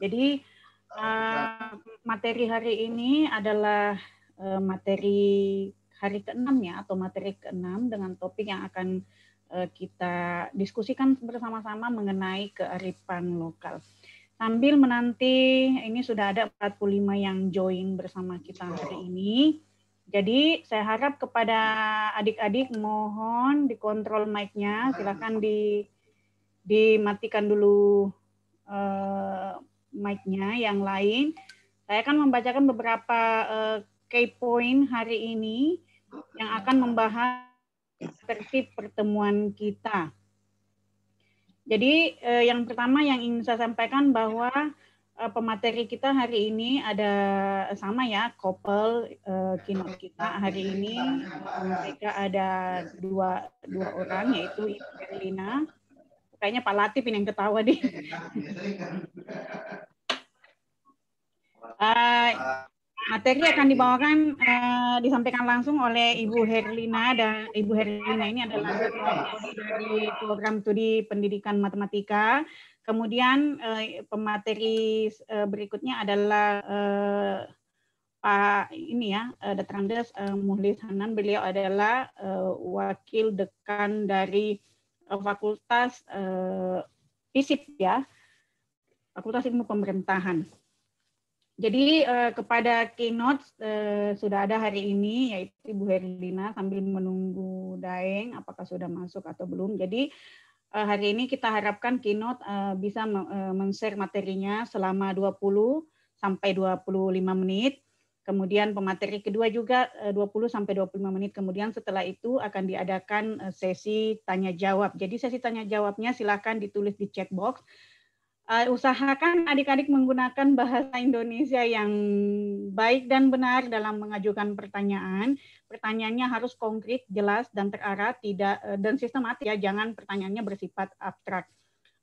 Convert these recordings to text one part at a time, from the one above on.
Jadi materi hari ini adalah materi hari ke-6 ya, atau materi ke-6 dengan topik yang akan kita diskusikan bersama-sama mengenai kearifan lokal. Sambil menanti, ini sudah ada 45 yang join bersama kita hari ini. Jadi saya harap kepada adik-adik mohon dikontrol mic-nya, silakan dimatikan dulu mic-nya. Yang lain, saya akan membacakan beberapa key point hari ini yang akan membahas tertib pertemuan kita. Jadi yang pertama yang ingin saya sampaikan bahwa pemateri kita hari ini ada sama ya, couple keynote kita hari ini. Mereka ada dua orang, yaitu Ibu Herlina. Kayaknya Pak Latif ini yang ketawa deh. Materi akan dibawakan disampaikan langsung oleh Ibu Herlina, dan Ibu Herlina ini adalah dari program studi pendidikan matematika. Kemudian pemateri berikutnya adalah Pak ini ya, Dr. Andes Muhlis Hanan. Beliau adalah wakil dekan dari Fakultas FISIP ya, Fakultas Ilmu Pemerintahan. Jadi kepada keynote sudah ada hari ini, yaitu Ibu Herlina, sambil menunggu Daeng apakah sudah masuk atau belum. Jadi hari ini kita harapkan keynote bisa men-share materinya selama 20 sampai 25 menit. Kemudian pemateri kedua juga 20 sampai 25 menit. Kemudian setelah itu akan diadakan sesi tanya jawab. Jadi sesi tanya jawabnya silakan ditulis di chat box. Usahakan adik-adik menggunakan bahasa Indonesia yang baik dan benar dalam mengajukan pertanyaan. Pertanyaannya harus konkret, jelas, dan terarah, tidak dan sistematis ya, jangan pertanyaannya bersifat abstrak.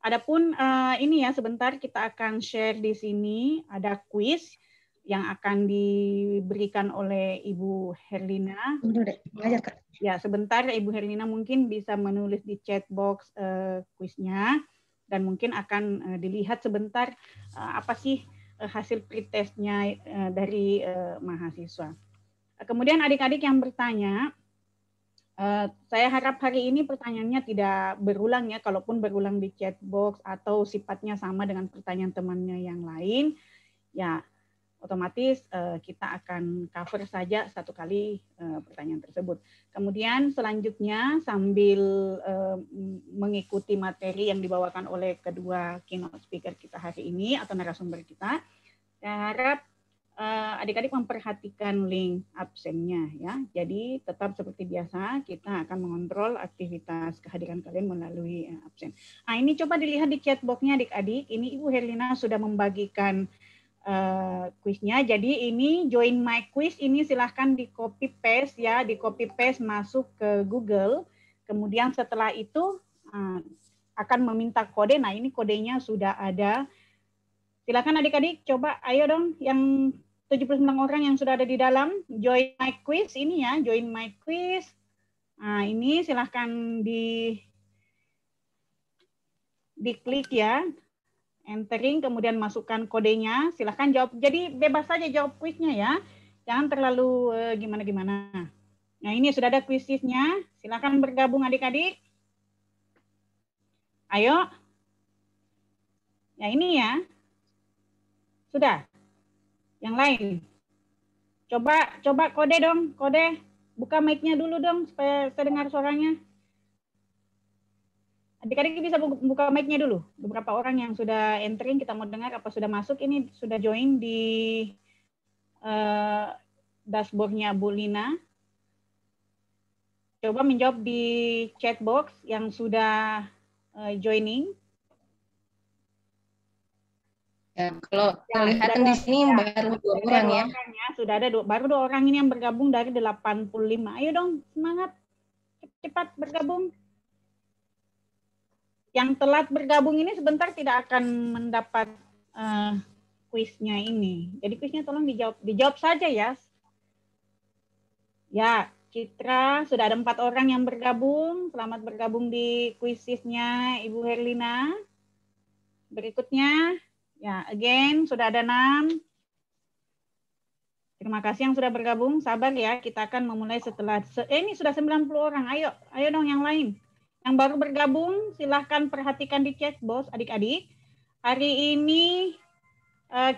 Adapun ini ya, sebentar kita akan share di sini, ada kuis yang akan diberikan oleh Ibu Herlina. Ya, sebentar Ibu Herlina mungkin bisa menulis di chat box kuisnya. Dan mungkin akan dilihat sebentar apa sih hasil pretestnya dari mahasiswa. Kemudian adik-adik yang bertanya, saya harap hari ini pertanyaannya tidak berulang ya, kalaupun berulang di chat box atau sifatnya sama dengan pertanyaan temannya yang lain, ya otomatis kita akan cover saja satu kali pertanyaan tersebut. Kemudian selanjutnya sambil mengikuti materi yang dibawakan oleh kedua keynote speaker kita hari ini atau narasumber kita, saya harap adik-adik memperhatikan link absennya ya. Jadi tetap seperti biasa kita akan mengontrol aktivitas kehadiran kalian melalui absen. Nah ini coba dilihat di chat box-nya adik-adik. Ini Ibu Herlina sudah membagikan kuisnya. Jadi ini join my quiz ini silahkan di copy paste ya, di copy paste masuk ke Google. Kemudian setelah itu akan meminta kode. Nah ini kodenya sudah ada. Silakan adik-adik coba, ayo dong yang 79 orang yang sudah ada di dalam join my quiz ini ya, join my quiz. Nah ini silahkan diklik ya. Entering, kemudian masukkan kodenya, silahkan jawab. Jadi bebas saja jawab kuisnya ya, jangan terlalu gimana-gimana. Nah ini sudah ada kuisnya, silahkan bergabung adik-adik. Ayo. Ya ini ya. Sudah. Yang lain. Coba kode dong, kode. Buka mic-nya dulu dong supaya saya dengar suaranya. Adik-adik bisa buka mic-nya dulu. Beberapa orang yang sudah entering, kita mau dengar apa sudah masuk. Ini sudah join di dashboard-nya Bu Lina. Coba menjawab di chat box yang sudah joining. Ya, kalau kelihatan di sini baru 2 orang ya. Sudah ada baru 2 orang ini yang bergabung dari 85. Ayo dong, semangat. Cepat bergabung. Yang telat bergabung ini sebentar tidak akan mendapat kuisnya ini. Jadi kuisnya tolong dijawab saja ya. Ya, Citra, sudah ada 4 orang yang bergabung. Selamat bergabung di kuisnya Ibu Herlina. Berikutnya, Ya, again sudah ada 6. Terima kasih yang sudah bergabung. Sabar ya, kita akan memulai setelah ini sudah 90 orang. Ayo dong yang lain. Yang baru bergabung silahkan perhatikan di chat box adik-adik. Hari ini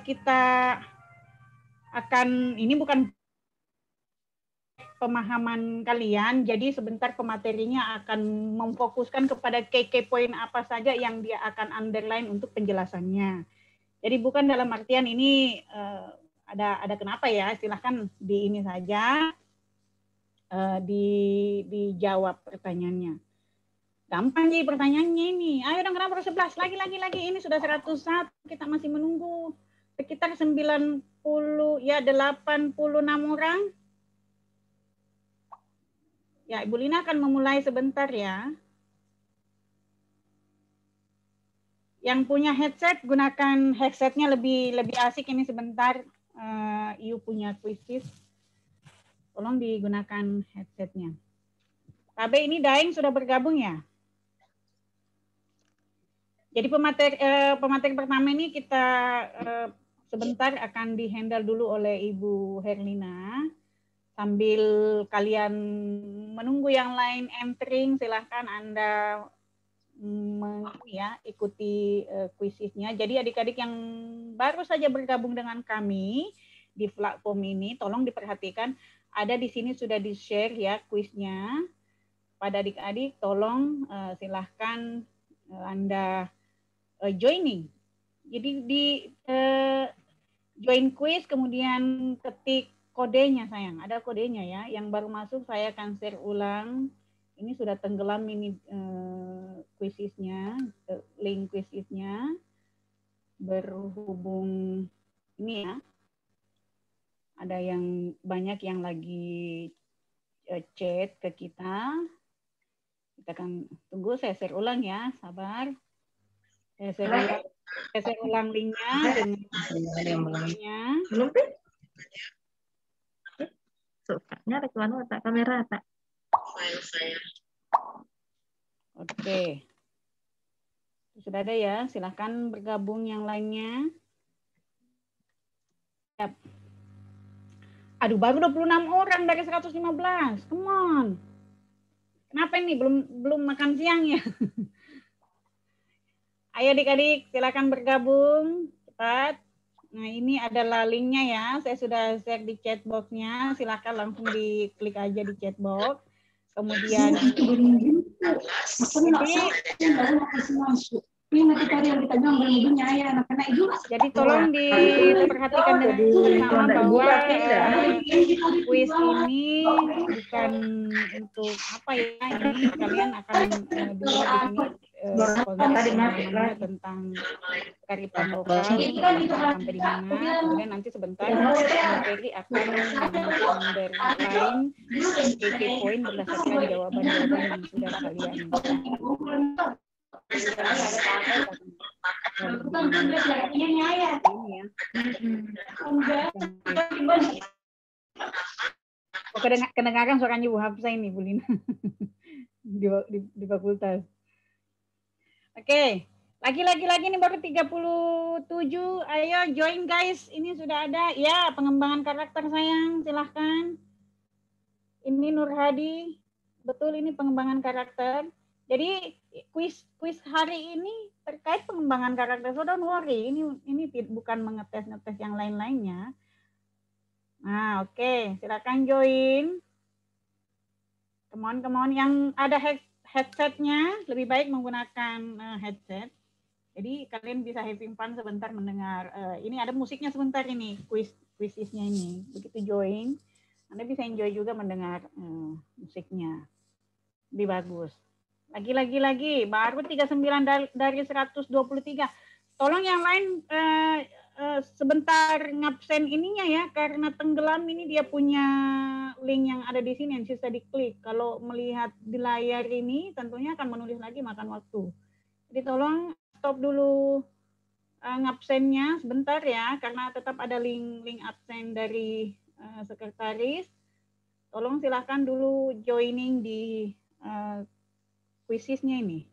kita akan, ini bukan pemahaman kalian, jadi sebentar pematerinya akan memfokuskan kepada key point apa saja yang dia akan underline untuk penjelasannya. Jadi bukan dalam artian ini ada kenapa ya, silahkan di ini saja dijawab pertanyaannya. Gampang sih pertanyaannya ini. Ayo dong, kenapa 11? Lagi. Ini sudah 101, kita masih menunggu sekitar 90, ya 86 orang. Ya, Ibu Lina akan memulai sebentar ya. Yang punya headset, gunakan headsetnya lebih asik ini sebentar. Iu punya kuisis. Tolong digunakan headsetnya. KB ini Daeng sudah bergabung ya? Jadi pemateri pertama ini kita sebentar akan dihandle dulu oleh Ibu Herlina. Sambil kalian menunggu yang lain entering, silahkan Anda ikuti kuisisnya. Jadi adik-adik yang baru saja bergabung dengan kami di platform ini, tolong diperhatikan. Ada di sini sudah di-share ya kuisnya. Pada adik-adik, tolong silahkan Anda joining. Jadi di join quiz, kemudian ketik kodenya sayang. Ada kodenya ya. Yang baru masuk saya akan share ulang. Ini sudah tenggelam ini kuisisnya, link kuisisnya. Berhubung ini ya. Ada yang banyak yang lagi chat ke kita. Kita akan tunggu, saya share ulang ya, sabar. Saya share ulang linknya dengan linknya. Belum sukanya reklame tak kamera tak. Oke. Sudah ada ya, silahkan bergabung yang lainnya. Yap. Aduh, baru 26 orang dari 115. Come on. Kenapa ini belum makan siang ya? Ayo adik-adik, silakan bergabung cepat. Nah, ini adalah linknya ya. Saya sudah share di chat box-nya. Silakan langsung diklik aja di chat box. Kemudian jadi tolong diperhatikan dengan bersama bahwa kuis ini bukan untuk apa ya, ini kalian akan dilihat di sini tentang kearifan lokal sampai di mana, kemudian nanti sebentar materi akan underline key point berdasarkan jawaban-jawaban yang sudah kalian kedengaran suaranya Bu Hafsa ini, Bu Lina, di fakultas. Oke, lagi ini baru 37. Ayo join guys, ini sudah ada ya pengembangan karakter sayang, silahkan. Ini Nur Hadi, betul ini pengembangan karakter. Jadi kuis hari ini terkait pengembangan karakter, so don't worry, ini bukan mengetes yang lain-lainnya. Nah, oke, silakan join. Come on, yang ada headsetnya lebih baik menggunakan headset. Jadi kalian bisa having fun sebentar mendengar. Ini ada musiknya sebentar ini, kuisisnya ini. Begitu join, Anda bisa enjoy juga mendengar musiknya. Lebih bagus. Lagi, baru 39 dari 123. Tolong yang lain sebentar ngabsen ininya ya, karena tenggelam ini dia punya link yang ada di sini yang bisa diklik. Kalau melihat di layar ini tentunya akan menulis lagi, makan waktu. Jadi tolong stop dulu ngabsennya sebentar ya, karena tetap ada link absen dari sekretaris. Tolong silahkan dulu joining di kuisisnya ini.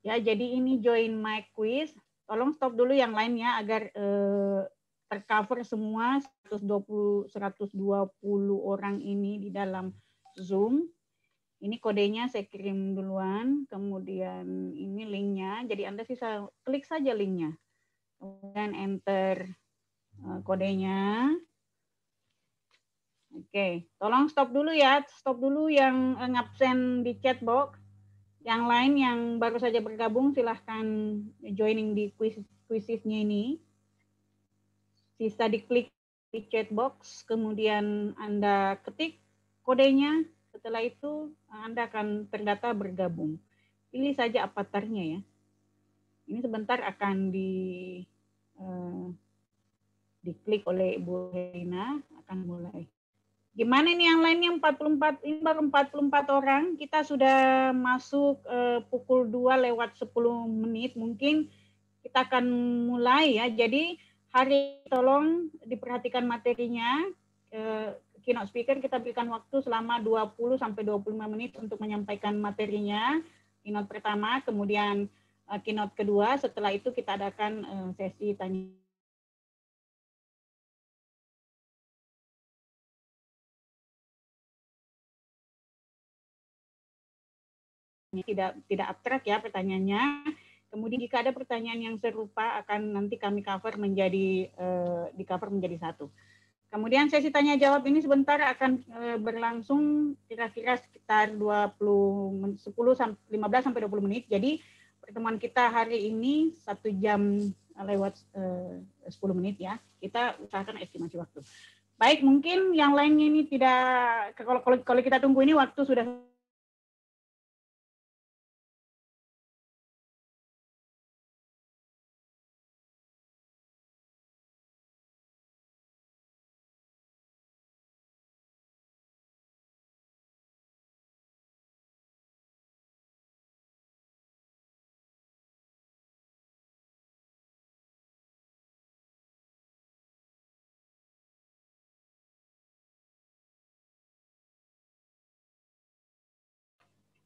Ya, jadi ini join my quiz. Tolong stop dulu yang lainnya agar tercover semua 120 orang ini di dalam Zoom. Ini kodenya saya kirim duluan, kemudian ini linknya. Jadi Anda bisa klik saja linknya. Kemudian enter kodenya. Oke, tolong stop dulu ya. Stop dulu yang ngabsen di chat box. Yang lain yang baru saja bergabung silahkan joining di quiznya ini. Bisa diklik di chat box, kemudian Anda ketik kodenya. Setelah itu Anda akan terdata bergabung. Pilih saja avatarnya ya. Ini sebentar akan diklik oleh Ibu Helena, akan mulai. Gimana ini yang lainnya 44, ini baru 44 orang, kita sudah masuk pukul 2 lewat 10 menit, mungkin kita akan mulai ya. Jadi hari tolong diperhatikan materinya, keynote speaker kita berikan waktu selama 20 sampai 25 menit untuk menyampaikan materinya, keynote pertama, kemudian keynote kedua, setelah itu kita adakan sesi tanya. Tidak abstrak ya pertanyaannya. Kemudian jika ada pertanyaan yang serupa akan nanti kami cover menjadi di cover menjadi satu. Kemudian sesi tanya jawab ini sebentar akan berlangsung kira-kira sekitar 15 sampai 20 menit. Jadi pertemuan kita hari ini 1 jam lewat 10 menit ya. Kita usahakan estimasi waktu. Baik, mungkin yang lainnya ini tidak, kalau kita tunggu ini waktu sudah.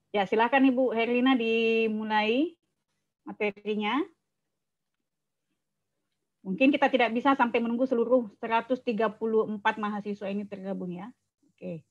Ya, silakan Ibu Herlina dimulai materinya. Mungkin kita tidak bisa sampai menunggu seluruh 134 mahasiswa ini tergabung ya. Oke.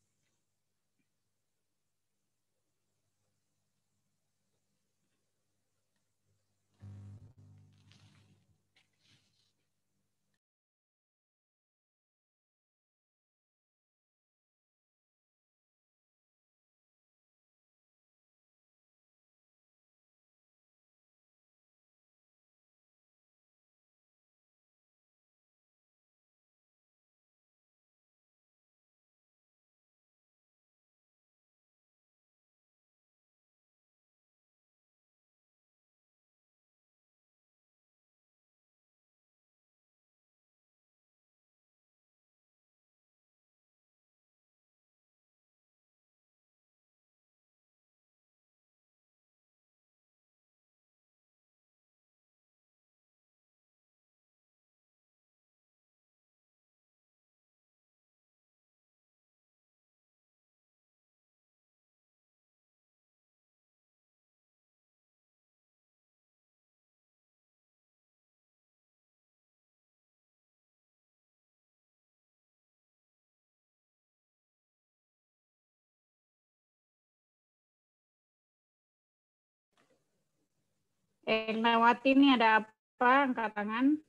Ernawati ini ada apa? Angkat tangan.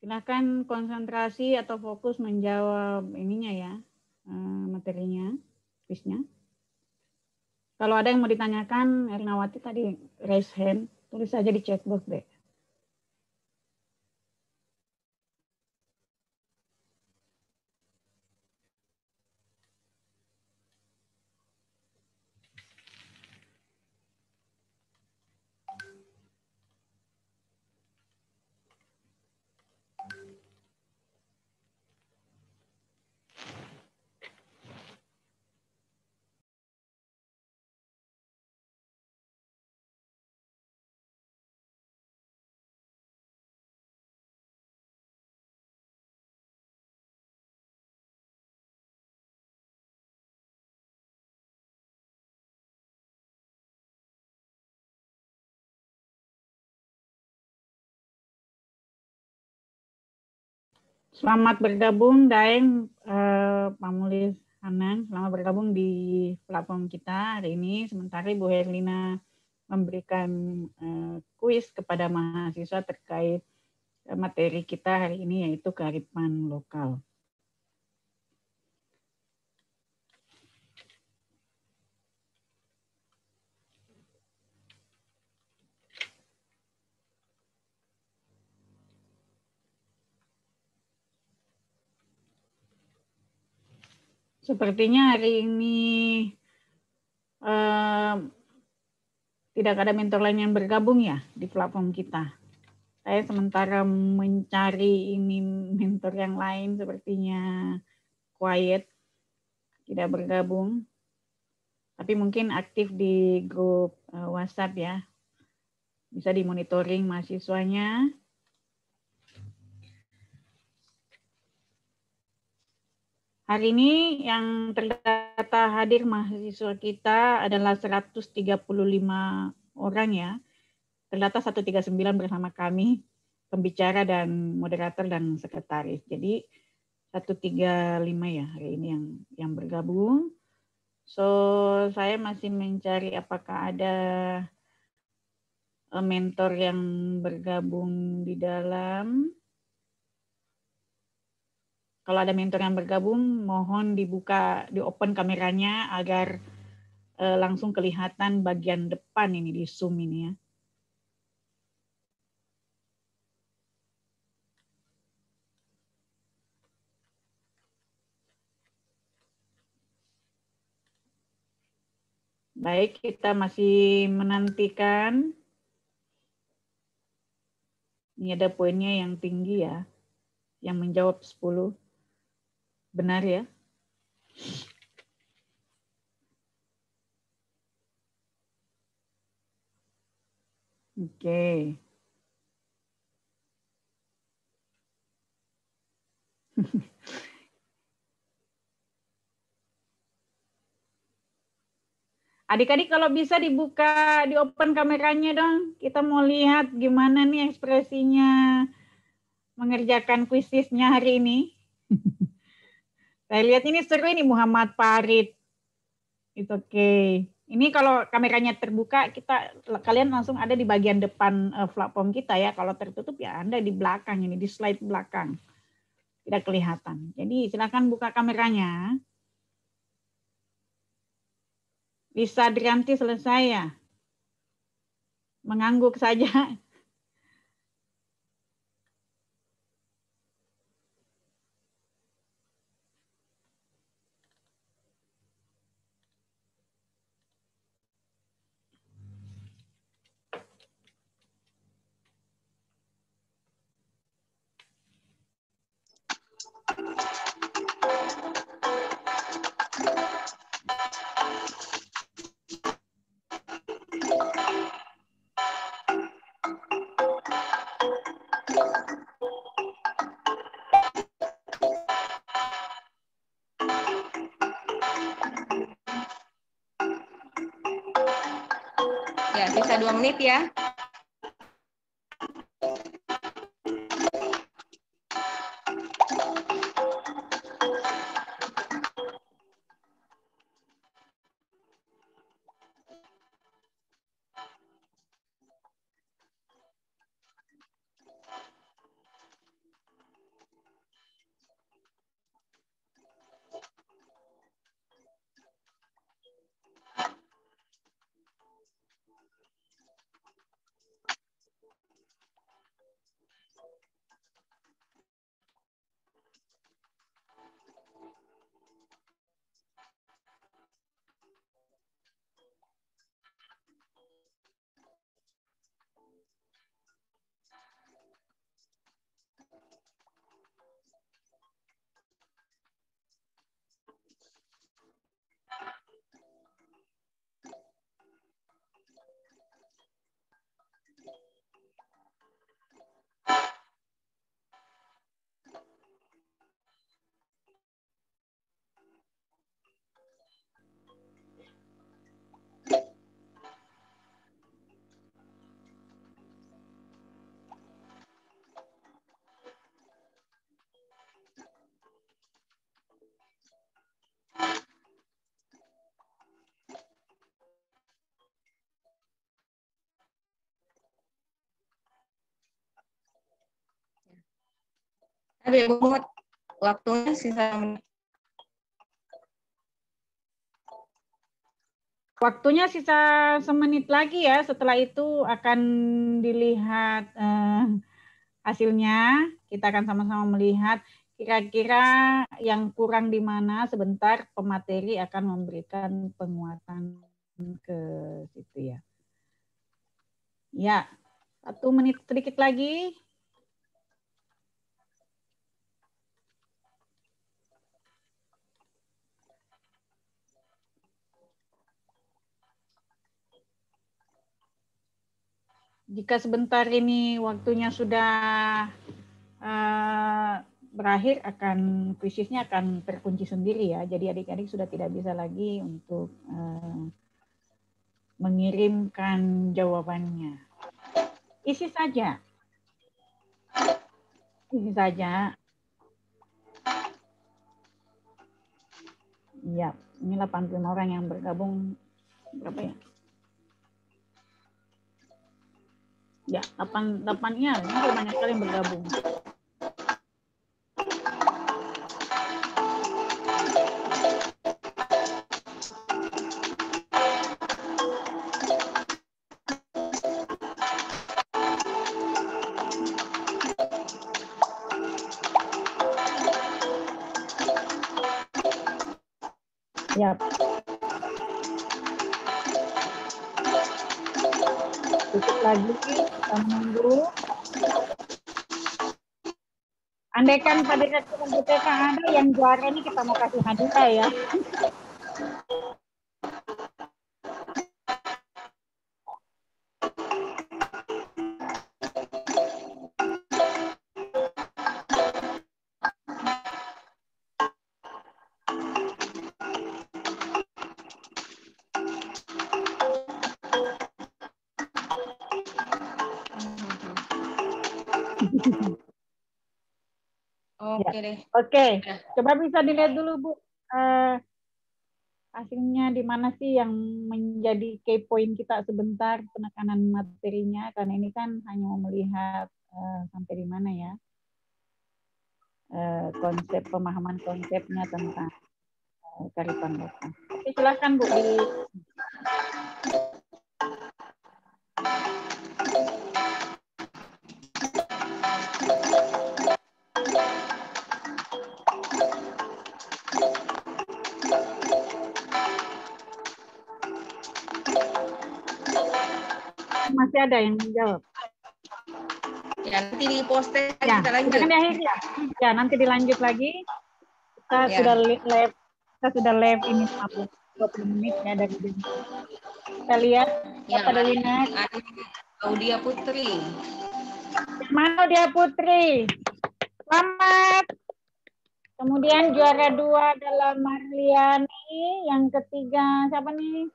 Silakan konsentrasi atau fokus menjawab ininya ya, materinya, quiznya. Kalau ada yang mau ditanyakan, Ernawati tadi raise hand, tulis saja di chat box deh. Selamat bergabung Daeng, Pak Mulis Hanan, selamat bergabung di platform kita hari ini. Sementara Bu Herlina memberikan kuis kepada mahasiswa terkait materi kita hari ini, yaitu kearifan lokal. Sepertinya hari ini tidak ada mentor lain yang bergabung ya di platform kita. Saya sementara mencari ini mentor yang lain, sepertinya quiet, tidak bergabung. Tapi mungkin aktif di grup WhatsApp ya. Bisa dimonitoring mahasiswanya. Hari ini yang terdata hadir mahasiswa kita adalah 135 orang ya. Terdata 139 bersama kami, pembicara dan moderator dan sekretaris. Jadi 135 ya hari ini yang bergabung. So, saya masih mencari apakah ada mentor yang bergabung di dalam. Kalau ada mentor yang bergabung, mohon dibuka, di open kameranya agar langsung kelihatan bagian depan ini di Zoom ini ya. Baik, kita masih menantikan. Ini ada poinnya yang tinggi ya, yang menjawab 10. Benar ya? Oke. Adik-adik kalau bisa dibuka, di open kameranya dong. Kita mau lihat gimana nih ekspresinya mengerjakan kuisisnya hari ini. Saya lihat ini seru ini Muhammad Farid. Itu oke. Ini kalau kameranya terbuka, kalian langsung ada di bagian depan platform kita ya. Kalau tertutup ya Anda di belakang ini, di slide belakang. Tidak kelihatan. Jadi silakan buka kameranya. Lisa Drianti selesai ya. Mengangguk saja. Ya, sisa 2 menit ya. Ibu Muhammad, waktunya sisa menit. Waktunya sisa semenit lagi ya. Setelah itu akan dilihat hasilnya. Kita akan sama-sama melihat kira-kira yang kurang di mana. Sebentar pemateri akan memberikan penguatan ke situ ya. Ya, 1 menit sedikit lagi. Jika sebentar ini waktunya sudah berakhir, kuisisnya akan terkunci sendiri ya. Jadi adik-adik sudah tidak bisa lagi untuk mengirimkan jawabannya. Isi saja. Isi saja. Iya, ini 85 orang yang bergabung. Berapa ya? Ya, 8-nya. Ini banyak sekali yang bergabung. Ya. Sedikit lagi, kita menunggu. Andaikan pada direktur BPK ada yang juara ini, kita mau kasih hadiah ya. Oke deh. Oke, coba bisa dilihat dulu Bu, hasilnya di mana sih yang menjadi key point kita sebentar penekanan materinya, karena ini kan hanya melihat sampai di mana ya konsep pemahaman konsepnya tentang kearifan lokal. Oke, silakan Bu di masih ada yang menjawab. Ya, nanti di poster Ya, kita lanjut. di akhir ya. Ya, nanti dilanjut lagi. Kita Ya. sudah live ini 20 menit ya dari jam. Kita lihat Ya, pada winner. Audia Putri. Mana dia Putri? Selamat. Kemudian juara 2 adalah Marliani. Yang ketiga siapa nih?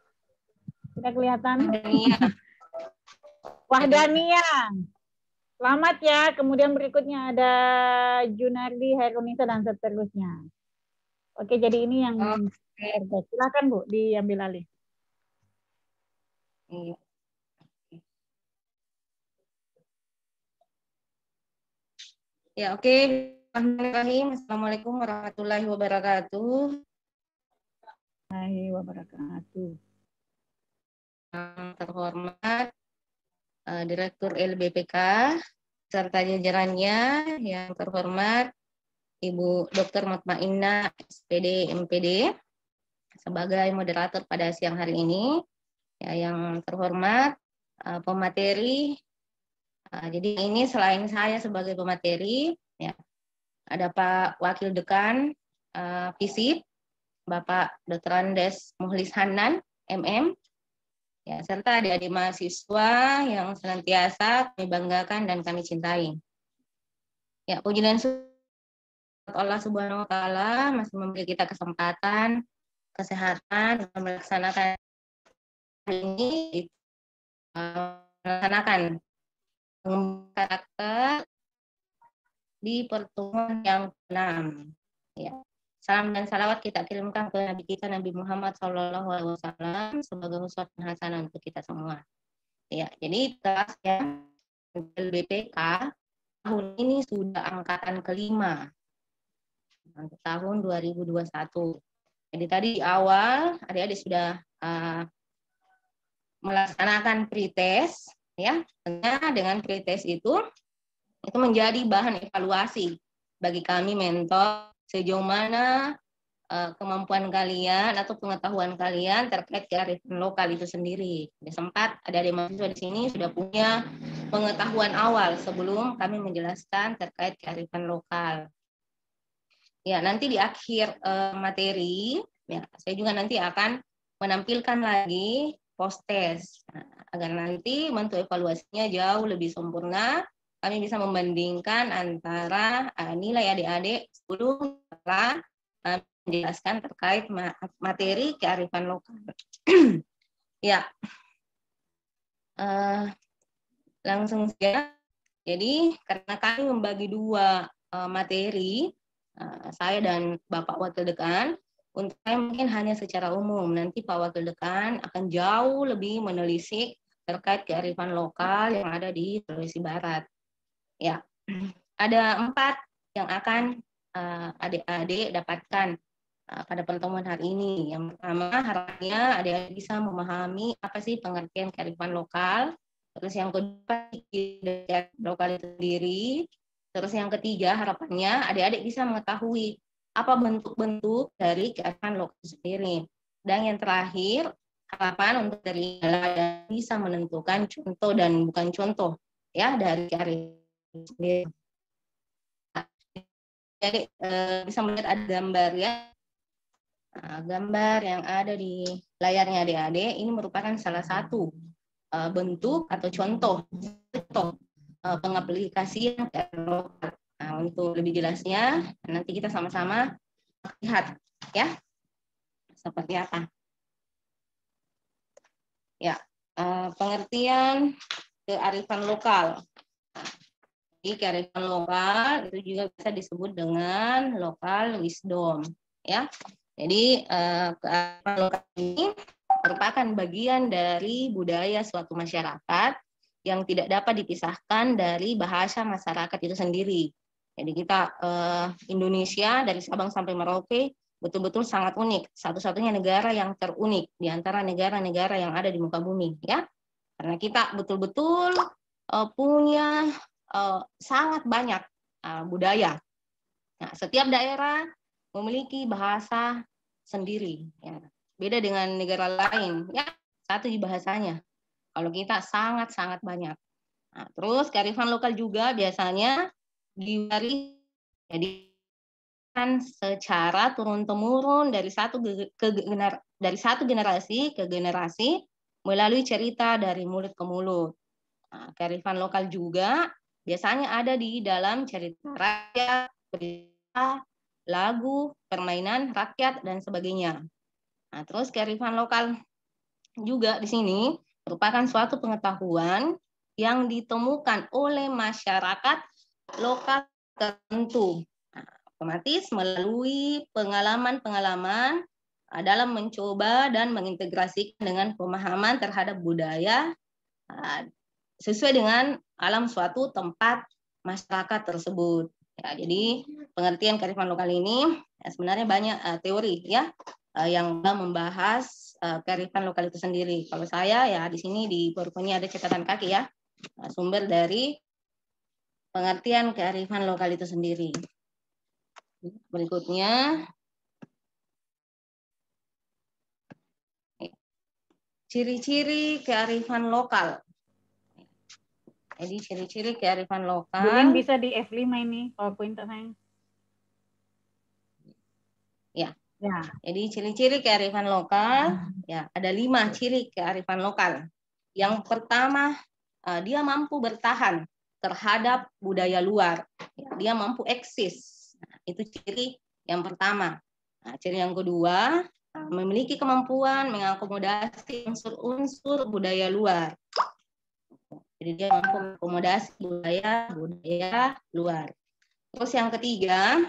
Tidak kelihatan. Wahdania. Selamat ya. Kemudian berikutnya ada Junardi, Herunisa, dan seterusnya. Oke, jadi ini yang silakan Bu diambil alih. Ya, oke. Bismillahirrahmanirrahim. Assalamualaikum warahmatullahi wabarakatuh. Warahmatullahi wabarakatuh. Terhormat Direktur LBPK serta jajarannya, yang terhormat Ibu Dr. Mutmainnah SPD MPD sebagai moderator pada siang hari ini. Ya, yang terhormat pemateri. Jadi ini selain saya sebagai pemateri, ya, ada Pak Wakil Dekan FISIP, Bapak Dr. Andes Muhlis Hanan, MM, ya, serta adik-adik mahasiswa yang senantiasa kami banggakan dan kami cintai. Ya, puji dan syukur Allah Subhanahu wa Ta'ala masih memberi kita kesempatan, kesehatan dalam melaksanakan ini, melaksanakan karakter di pertemuan yang ke-6. Ya. Salam dan salawat kita kirimkan ke Nabi kita Nabi Muhammad SAW sebagai uswatun hasanah untuk kita semua. Ya, jadi kelasnya LBPK tahun ini sudah angkatan kelima untuk tahun 2021. Jadi tadi di awal adik-adik sudah melaksanakan pretest, ya. Tentunya dengan pretest itu menjadi bahan evaluasi bagi kami mentor sejauh mana kemampuan kalian atau pengetahuan kalian terkait kearifan lokal itu sendiri. Sempat ada mahasiswa di sini sudah punya pengetahuan awal sebelum kami menjelaskan terkait kearifan lokal. Ya, nanti di akhir materi, ya, saya juga nanti akan menampilkan lagi post test agar nanti bentuk evaluasinya jauh lebih sempurna. Kami bisa membandingkan antara nilai adik-adik sebelum setelah menjelaskan terkait materi kearifan lokal. Ya, langsung saja. Jadi karena kami membagi dua materi, saya dan Bapak Wakil Dekan, untuk saya mungkin hanya secara umum. Nanti Pak Wakil Dekan akan jauh lebih menelisik terkait kearifan lokal yang ada di Sulawesi Barat. Ya, ada 4 yang akan adik-adik dapatkan pada pertemuan hari ini. Yang pertama, harapannya adik-adik bisa memahami apa sih pengertian kearifan lokal. Terus yang kedua, kearifan lokal itu sendiri. Terus yang ketiga, harapannya adik-adik bisa mengetahui apa bentuk-bentuk dari kearifan lokal itu sendiri. Dan yang terakhir, harapan untuk dari bisa menentukan contoh dan bukan contoh ya dari kearifan sendiri. Jadi bisa melihat ada gambar ya. Gambar yang ada di layarnya adik-adik ini merupakan salah satu bentuk atau contoh pengaplikasian kearifan lokal. Nah, untuk lebih jelasnya nanti kita sama-sama lihat ya seperti apa. Ya, pengertian kearifan lokal. Jadi kearifan lokal itu juga bisa disebut dengan local wisdom, ya. Jadi kearifan lokal ini merupakan bagian dari budaya suatu masyarakat yang tidak dapat dipisahkan dari bahasa masyarakat itu sendiri. Jadi kita Indonesia dari Sabang sampai Merauke betul-betul sangat unik, satu-satunya negara yang terunik di antara negara-negara yang ada di muka bumi, ya. Karena kita betul-betul punya sangat banyak budaya. Nah, setiap daerah memiliki bahasa sendiri, ya. Beda dengan negara lain, ya. Satu di bahasanya. Kalau kita sangat-sangat banyak. Nah, terus kearifan lokal juga biasanya diwaris jadi secara turun-temurun dari satu generasi ke generasi melalui cerita dari mulut ke mulut. Nah, kearifan lokal juga biasanya ada di dalam cerita rakyat, berita, lagu, permainan rakyat, dan sebagainya. Nah, terus kearifan lokal juga di sini merupakan suatu pengetahuan yang ditemukan oleh masyarakat lokal tertentu. Nah, otomatis melalui pengalaman-pengalaman dalam mencoba dan mengintegrasikan dengan pemahaman terhadap budaya sesuai dengan alam suatu tempat masyarakat tersebut. Ya, jadi pengertian kearifan lokal ini sebenarnya banyak teori ya yang membahas kearifan lokal itu sendiri. Kalau saya ya di sini di PowerPoint ada catatan kaki ya, sumber dari pengertian kearifan lokal itu sendiri. Berikutnya, ciri-ciri kearifan lokal. Jadi ciri-ciri kearifan lokal. Bulin bisa di F5 ini, PowerPoint saya. Ya. Ya. Jadi ciri-ciri kearifan lokal, ya ada 5 ciri kearifan lokal. Yang pertama, dia mampu bertahan terhadap budaya luar. Ya, dia mampu eksis. Nah, itu ciri yang pertama. Nah, ciri yang kedua, memiliki kemampuan mengakomodasi unsur-unsur budaya luar. Jadi dia mampu mengakomodasi budaya luar. Terus yang ketiga,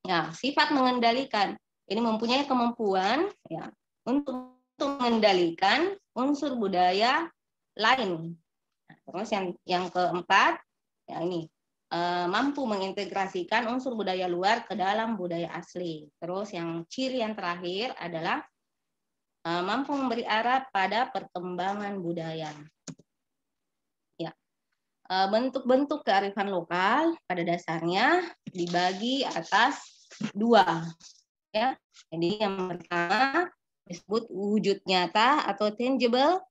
ya sifat mengendalikan. Ini mempunyai kemampuan ya untuk mengendalikan unsur budaya lain. Nah, terus yang keempat, ya ini mampu mengintegrasikan unsur budaya luar ke dalam budaya asli. Terus yang ciri yang terakhir adalah mampu memberi arah pada perkembangan budaya. Ya, bentuk-bentuk kearifan lokal pada dasarnya dibagi atas dua. Ya, jadi yang pertama disebut wujud nyata atau tangible.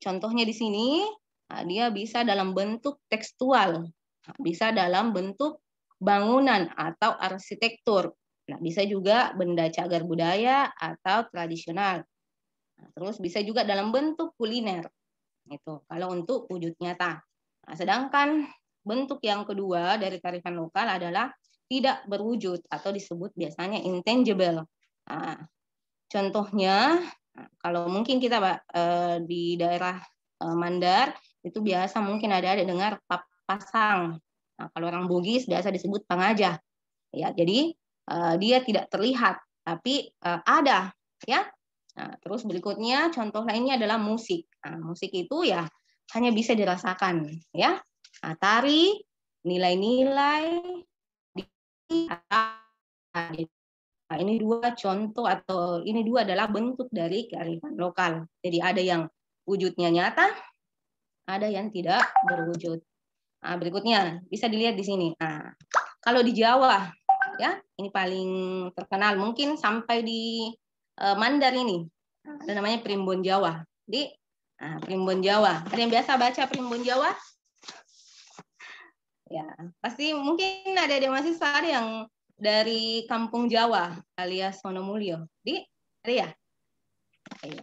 Contohnya di sini, dia bisa dalam bentuk tekstual, bisa dalam bentuk bangunan atau arsitektur. Nah, bisa juga benda cagar budaya atau tradisional. Terus bisa juga dalam bentuk kuliner. Itu kalau untuk wujud nyata. Nah, sedangkan bentuk yang kedua dari kearifan lokal adalah tidak berwujud atau disebut biasanya intangible. Nah, contohnya, kalau mungkin kita di daerah Mandar itu biasa mungkin ada dengar papasang. Nah, kalau orang Bugis biasa disebut pangajah. Ya, jadi dia tidak terlihat tapi ada, ya. Nah, terus berikutnya contoh lainnya adalah musik. Nah, musik itu ya hanya bisa dirasakan, ya. Nah, tari, nilai-nilai Nah, ini dua contoh atau ini dua adalah bentuk dari kearifan lokal. Jadi ada yang wujudnya nyata, ada yang tidak berwujud. Nah, berikutnya bisa dilihat di sini. Nah, kalau di Jawa, ya ini paling terkenal mungkin sampai di Mandar ini ada namanya Primbon Jawa. Di Primbon Jawa. Ada yang biasa baca Primbon Jawa? Ya, pasti mungkin ada mahasiswa ada yang dari Kampung Jawa alias Wonomulyo. Ada ya? Iya.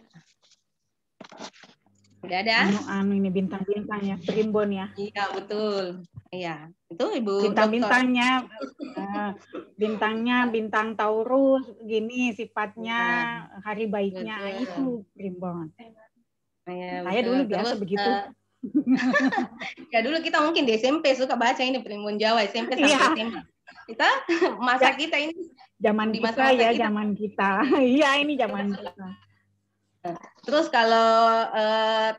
Udah ada? Anu ini bintang-bintang ya, Primbon ya. Iya, betul. Iya, itu Ibu Bintang-bintangnya bintangnya bintang Taurus gini sifatnya, hari baiknya betul. itu Primbon. Ya, Saya dulu biasa begitu. Ya dulu kita mungkin di SMP suka baca ini Primbon Jawa, SMP sampai SMA. Kita masa kita ini zaman di kita ya, zaman kita. Iya, ini zaman kita. Terus kalau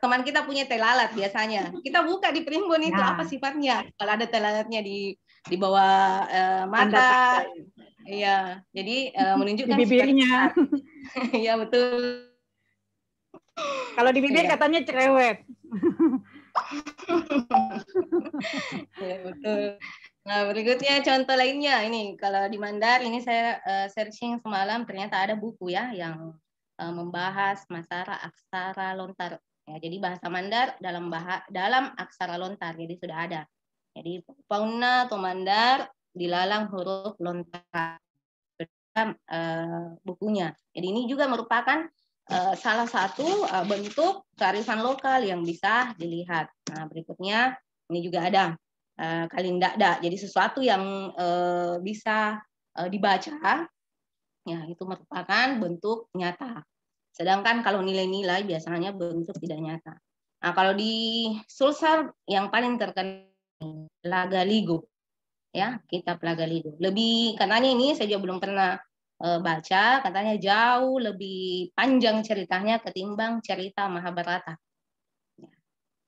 teman kita punya teh lalat biasanya, kita buka di Primbon itu apa sifatnya. Kalau ada teh lalatnya di bawah mata, iya, jadi menunjukkan di bibirnya. Iya betul. Kalau di bibir katanya cerewet. Ya, betul. Nah, berikutnya contoh lainnya ini kalau di Mandar ini saya searching semalam ternyata ada buku ya yang membahas masalah aksara lontar. Ya, jadi bahasa Mandar dalam aksara lontar. Jadi sudah ada. Jadi fauna atau Mandar dilalang huruf lontar dalam bukunya. Jadi ini juga merupakan salah satu bentuk kearifan lokal yang bisa dilihat. Nah, berikutnya ini juga ada kalindakda. Jadi sesuatu yang bisa dibaca, ya itu merupakan bentuk nyata. Sedangkan kalau nilai-nilai biasanya bentuk tidak nyata. Nah, kalau di Sulsel yang paling terkenal Lagaligo, ya kitab Lagaligo. Lebih katanya ini saya juga belum pernah baca, katanya jauh lebih panjang ceritanya ketimbang cerita Mahabharata.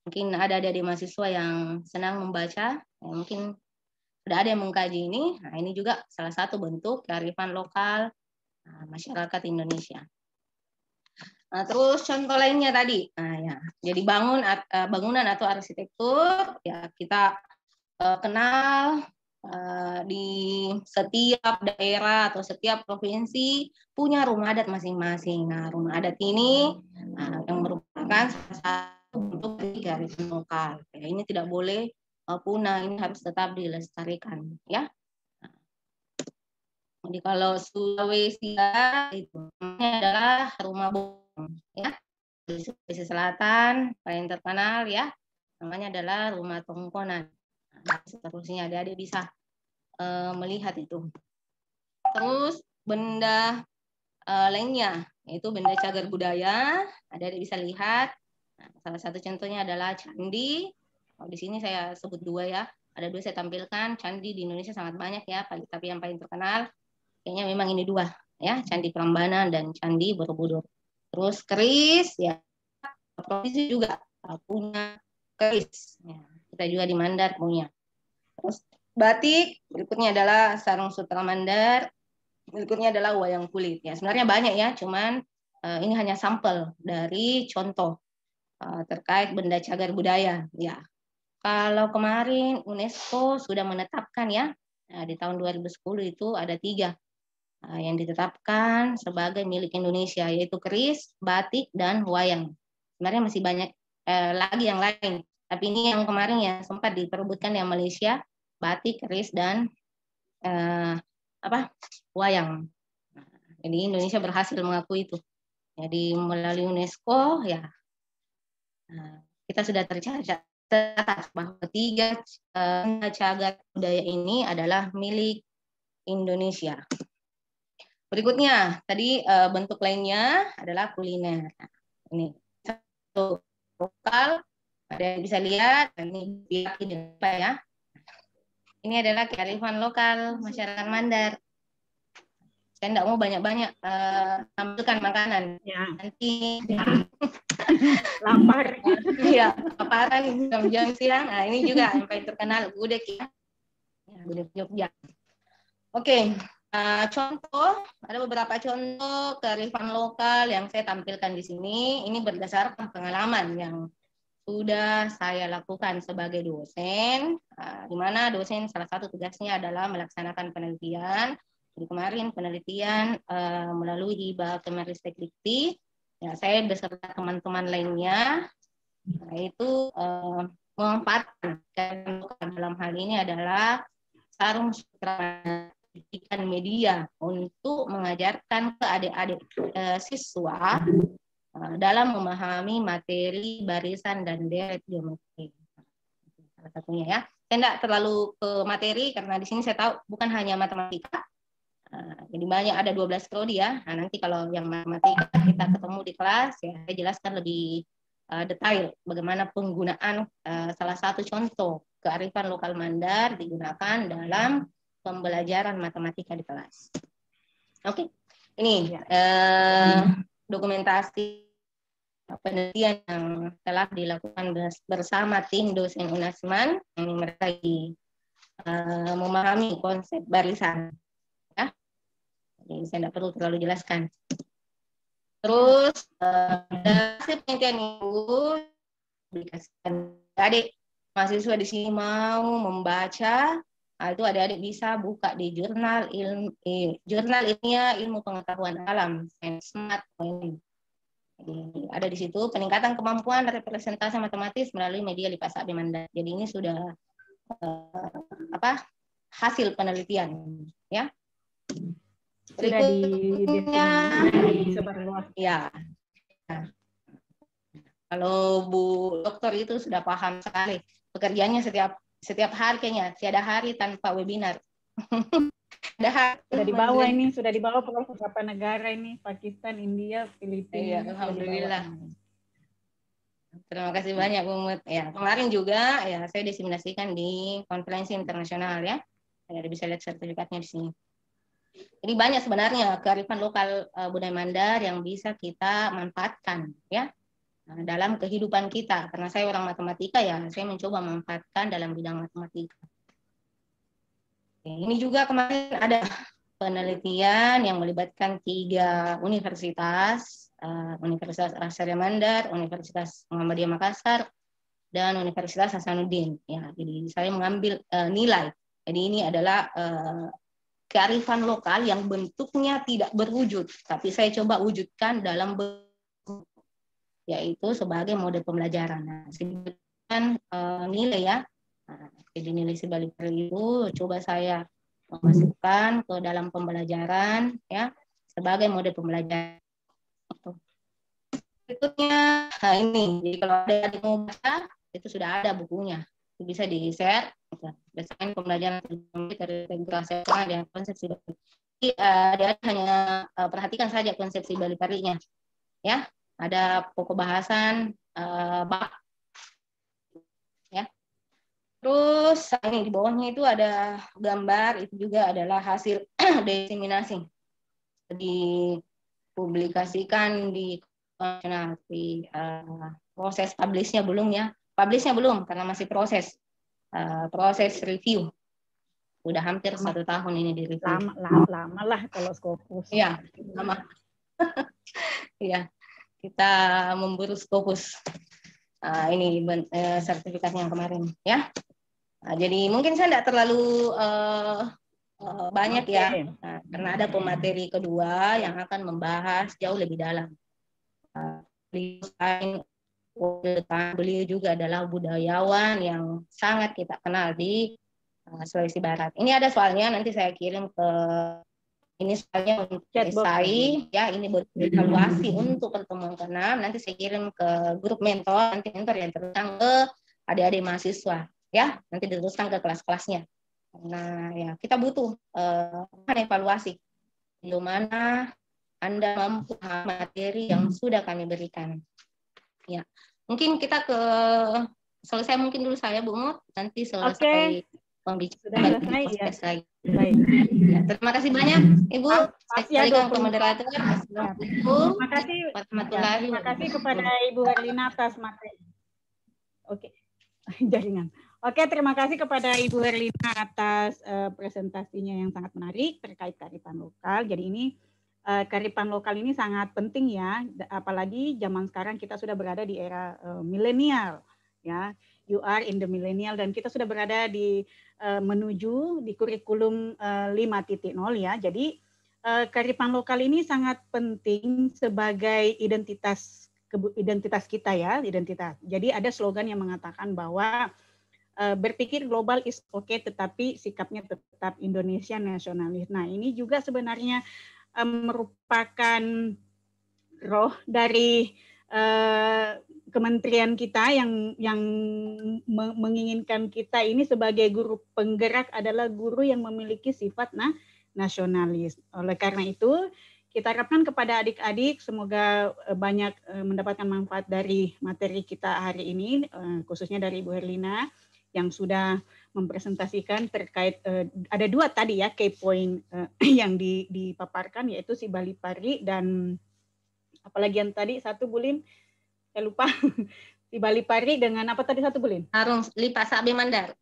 Mungkin ada di mahasiswa yang senang membaca, ya, mungkin sudah ada yang mengkaji ini. Nah, ini juga salah satu bentuk kearifan lokal masyarakat Indonesia. Nah, terus contoh lainnya tadi, nah, ya, jadi bangunan atau arsitektur, ya kita kenal di setiap daerah atau setiap provinsi punya rumah adat masing-masing. Nah, rumah adat ini yang merupakan salah satu bentuk kearifan lokal. Ya, ini tidak boleh punah, ini harus tetap dilestarikan, ya. Jadi kalau Sulawesi itu adalah rumah bong, ya. Di Sulawesi Selatan paling terkenal ya namanya adalah rumah tongkonan. Nah, seterusnya adik-adik bisa melihat itu. Terus benda lainnya yaitu benda cagar budaya, adik-adik bisa lihat. Nah, salah satu contohnya adalah candi. Oh, di sini saya sebut dua ya. Ada dua saya tampilkan. Candi di Indonesia sangat banyak ya, tapi yang paling terkenal kayaknya memang ini dua ya, Candi Prambanan dan Candi Borobudur. Terus keris ya, provinsi juga punya keris. Ya, kita juga di Mandar punya. batik, berikutnya adalah sarung sutra Mandar, berikutnya adalah wayang kulit. Ya, sebenarnya banyak ya, cuman ini hanya sampel dari contoh terkait benda cagar budaya. Ya, kalau kemarin UNESCO sudah menetapkan ya, di tahun 2010 itu ada 3 yang ditetapkan sebagai milik Indonesia, yaitu keris, batik, dan wayang. Sebenarnya masih banyak lagi yang lain, tapi ini yang kemarin ya sempat diperebutkan yang Malaysia, batik, keris, dan wayang. Jadi Indonesia berhasil mengakui itu. Jadi melalui UNESCO ya kita sudah tercatat bahwa 3 cagar budaya ini adalah milik Indonesia. Berikutnya tadi bentuk lainnya adalah kuliner. Ini satu lokal, ada yang bisa lihat. Ini apa ya? Ini adalah kearifan lokal masyarakat Mandar. Saya tidak mau banyak-banyak tampilkan makanan. Ya. Nanti lapar. Iya, laparan jam siang. Nah, ini juga yang paling terkenal gudeg ya. Gudeg Jogja. Oke, contoh, ada beberapa contoh kearifan lokal yang saya tampilkan di sini. Ini berdasarkan pengalaman yang sudah saya lakukan sebagai dosen, di mana dosen salah satu tugasnya adalah melaksanakan penelitian. Jadi kemarin penelitian melalui hibah Kemenristek Dikti, ya saya beserta teman-teman lainnya, itu memanfaatkan dalam hal ini adalah sarung sutra pendidikan media untuk mengajarkan ke adik-adik siswa dalam memahami materi barisan dan deret geometri. Salah satunya ya. Saya tidak terlalu ke materi karena di sini saya tahu bukan hanya matematika. Jadi banyak, ada 12 prodi ya. Nah, nanti kalau yang matematika kita ketemu di kelas ya saya jelaskan lebih detail bagaimana penggunaan salah satu contoh kearifan lokal Mandar digunakan dalam pembelajaran matematika di kelas. Oke, ini dokumentasi penelitian yang telah dilakukan bersama tim dosen UNASMAN. Ini mereka memahami konsep barisan. Ya. Jadi saya tidak perlu terlalu jelaskan. Terus hasil penelitian itu dikasihkan adik mahasiswa di sini mau membaca. Itu adik-adik bisa buka di jurnal ilmiah ilmu pengetahuan alam, Smart. Jadi ada di situ peningkatan kemampuan representasi matematis melalui media lipas AB Mandar. Jadi ini sudah hasil penelitian ya. Sudah disebarluas. Ya. Nah, kalau Bu Dokter itu sudah paham sekali pekerjaannya setiap hari kayaknya, tiada hari tanpa webinar. Sudah dibawa ke beberapa negara ini, Pakistan, India, Filipina. Iya, alhamdulillah. Terima kasih banyak Bu Mut. Ya, kemarin juga ya saya diseminasikan di konferensi internasional ya. Ada bisa lihat sertifikatnya di sini. Jadi banyak sebenarnya kearifan lokal budaya Mandar yang bisa kita manfaatkan ya. Dalam kehidupan kita, karena saya orang matematika ya, saya mencoba memanfaatkan dalam bidang matematika. Ini juga kemarin ada penelitian yang melibatkan 3 universitas, Universitas Asyariah Mandar, Universitas Muhammadiyah Makassar, dan Universitas Hasanuddin. Ya, jadi saya mengambil nilai. Jadi ini adalah kearifan lokal yang bentuknya tidak berwujud, tapi saya coba wujudkan dalam yaitu sebagai mode pembelajaran. Nah, sebutkan nilai ya. Nah, jadi nilai sebalik itu coba saya memasukkan ke dalam pembelajaran ya sebagai mode pembelajaran. Berikutnya, nah ini. Jadi kalau ada yang mau baca itu sudah ada bukunya. Itu bisa di-share. Desain pembelajaran terintegrasi dengan konsepsi Bali. Dia hanya perhatikan saja konsepsi Bali Parinya. Ya. Ada pokok bahasan ya. Terus ini di bawahnya itu ada gambar, itu juga adalah hasil diseminasi dipublikasikan di proses publishnya belum ya, publishnya belum karena masih proses review Udah hampir 1 tahun ini di review. Lama lah kalau Scopus. Iya, lama. Iya, kita memburu Scopus. Ini sertifikat yang kemarin, ya. Jadi mungkin saya tidak terlalu banyak ya, karena ada pemateri kedua yang akan membahas jauh lebih dalam. Beliau juga adalah budayawan yang sangat kita kenal di Sulawesi Barat. Ini ada soalnya, nanti saya kirim ke ini soalnya untuk esai ya, ini buat evaluasi untuk pertemuan ke-6. Nanti saya kirim ke grup mentor, nanti mentor yang teruskan ke adik-adik mahasiswa ya, nanti diteruskan ke kelas-kelasnya. Nah ya, kita butuh evaluasi di mana Anda mampu materi yang sudah kami berikan. Ya, mungkin kita selesai mungkin dulu saya Bu Mut, nanti selesai pembicaraan sudah selesai ya. Baik. Ya, terima kasih banyak Ibu. Saya kembalikan ke moderator. Assalamualaikum. Terima kasih kepada Ibu Herlina atas materi. Oke, jaringan. Oke, terima kasih kepada Ibu Herlina atas presentasinya yang sangat menarik terkait kearifan lokal. Jadi ini kearifan lokal ini sangat penting ya, apalagi zaman sekarang kita sudah berada di era milenial ya. You are in the millennial dan kita sudah berada di menuju di kurikulum 5.0 ya. Jadi kearifan lokal ini sangat penting sebagai identitas kita ya, identitas. Jadi ada slogan yang mengatakan bahwa berpikir global is okay, tetapi sikapnya tetap Indonesia nasionalis. Nah, ini juga sebenarnya merupakan roh dari kementerian kita yang menginginkan kita ini sebagai guru penggerak adalah guru yang memiliki sifat nasionalis. Oleh karena itu, kita harapkan kepada adik-adik semoga banyak mendapatkan manfaat dari materi kita hari ini, khususnya dari Ibu Herlina yang sudah mempresentasikan terkait ada 2 tadi ya key point yang dipaparkan, yaitu si Bali Pari dan apalagi yang tadi satu Bulin, saya lupa. Si Bali Pari dengan apa tadi satu Bulin? Arung Lipa Sabe Mandar.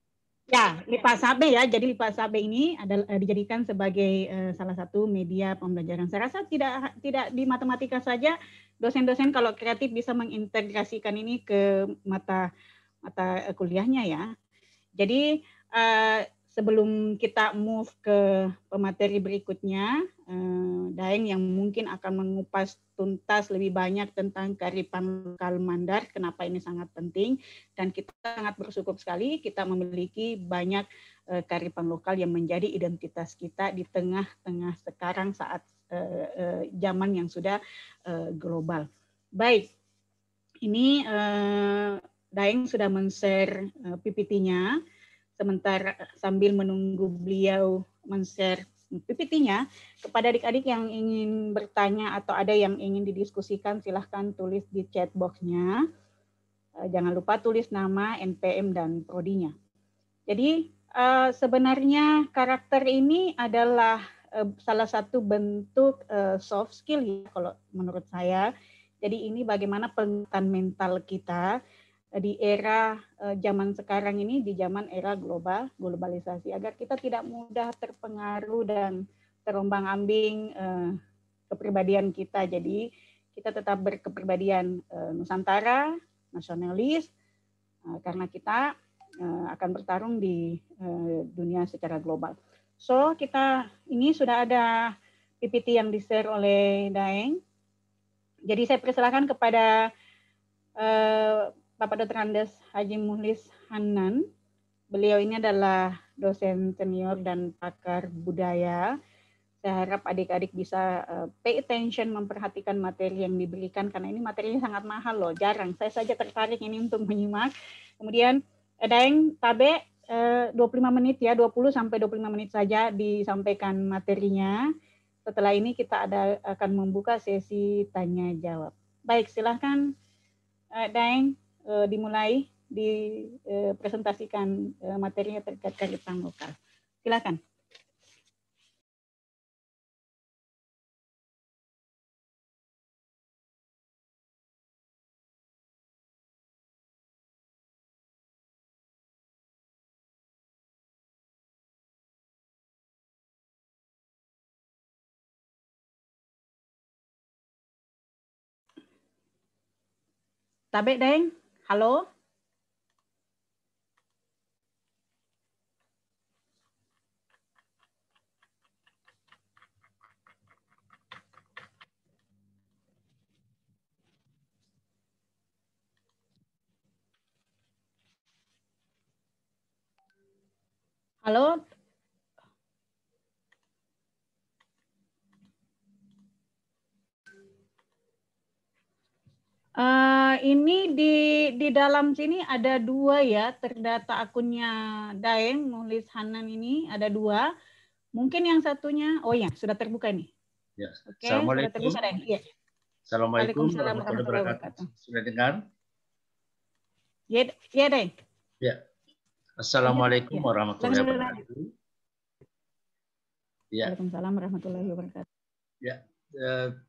Ya, Lipa Sabe ya. Jadi Lipa Sabe ini adalah dijadikan sebagai salah satu media pembelajaran. Saya rasa tidak di matematika saja, dosen-dosen kalau kreatif bisa mengintegrasikan ini ke mata kuliahnya ya. Jadi sebelum kita move ke pemateri berikutnya, Daeng yang mungkin akan mengupas tuntas lebih banyak tentang kearifan lokal Mandar, kenapa ini sangat penting, dan kita sangat bersyukur sekali kita memiliki banyak kearifan lokal yang menjadi identitas kita di tengah-tengah sekarang saat zaman yang sudah global. Baik, ini Daeng sudah men-share PPT-nya. Sementara sambil menunggu beliau men-share PPT-nya, kepada adik-adik yang ingin bertanya atau ada yang ingin didiskusikan, silahkan tulis di chat box-nya. Jangan lupa tulis nama, NPM, dan prodinya. Jadi sebenarnya karakter ini adalah salah satu bentuk soft skill ya kalau menurut saya. Jadi ini bagaimana penguatan mental kita di era zaman sekarang ini, di zaman era globalisasi, agar kita tidak mudah terpengaruh dan terombang-ambing kepribadian kita. Jadi kita tetap berkepribadian Nusantara, nasionalis, karena kita akan bertarung di dunia secara global. So kita ini sudah ada PPT yang di-share oleh Daeng. Jadi saya persilakan kepada Bapak Dr. Andes Haji Muhlis Hanan. Beliau ini adalah dosen senior dan pakar budaya. Saya harap adik-adik bisa pay attention, memperhatikan materi yang diberikan, karena ini materinya sangat mahal loh, jarang. Saya saja tertarik ini untuk menyimak. Kemudian Daeng Tabe 25 menit ya, 20 sampai 25 menit saja disampaikan materinya. Setelah ini kita akan membuka sesi tanya jawab. Baik, silahkan Daeng dimulai dipresentasikan materinya terkait kearifan lokal. Silakan. Tabe Deng, halo. Halo. Ini di dalam sini ada 2 ya, terdata akunnya Daeng, nulis Hanan ini ada 2. Mungkin yang satunya, oh ya sudah terbuka nih. Ya. Oke, sudah terbuka Daeng. Iya. Assalamualaikum Waalaikumsalam warahmatullahi wabarakatuh. Sudah dengar? Ya, Daeng. Ya. Assalamualaikum warahmatullahi wabarakatuh. Ya. Waalaikumsalam warahmatullahi wabarakatuh. Ya.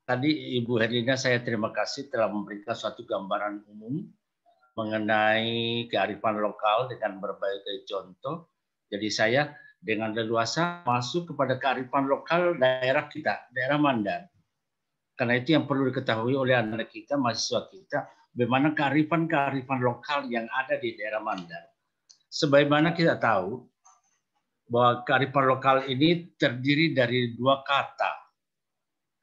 Tadi Ibu Herlina saya terima kasih telah memberikan suatu gambaran umum mengenai kearifan lokal dengan berbagai contoh. Jadi saya dengan leluasa masuk kepada kearifan lokal daerah kita, daerah Mandar. Karena itu yang perlu diketahui oleh anak kita, mahasiswa kita, bagaimana kearifan-kearifan lokal yang ada di daerah Mandar. Sebagaimana kita tahu bahwa kearifan lokal ini terdiri dari 2 kata,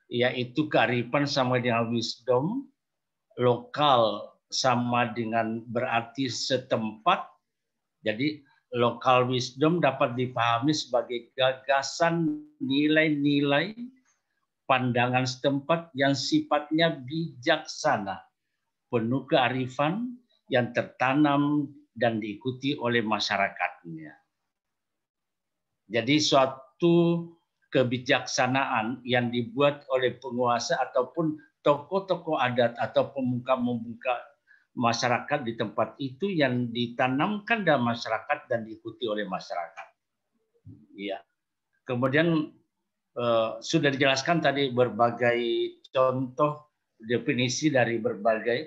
yaitu kearifan sama dengan wisdom, lokal sama dengan berarti setempat. Jadi lokal wisdom dapat dipahami sebagai gagasan, nilai-nilai, pandangan setempat yang sifatnya bijaksana, penuh kearifan yang tertanam dan diikuti oleh masyarakatnya. Jadi suatu kebijaksanaan yang dibuat oleh penguasa ataupun tokoh-tokoh adat atau pemuka-pemuka masyarakat di tempat itu yang ditanamkan dalam masyarakat dan diikuti oleh masyarakat. Ya. Kemudian sudah dijelaskan tadi berbagai contoh definisi dari berbagai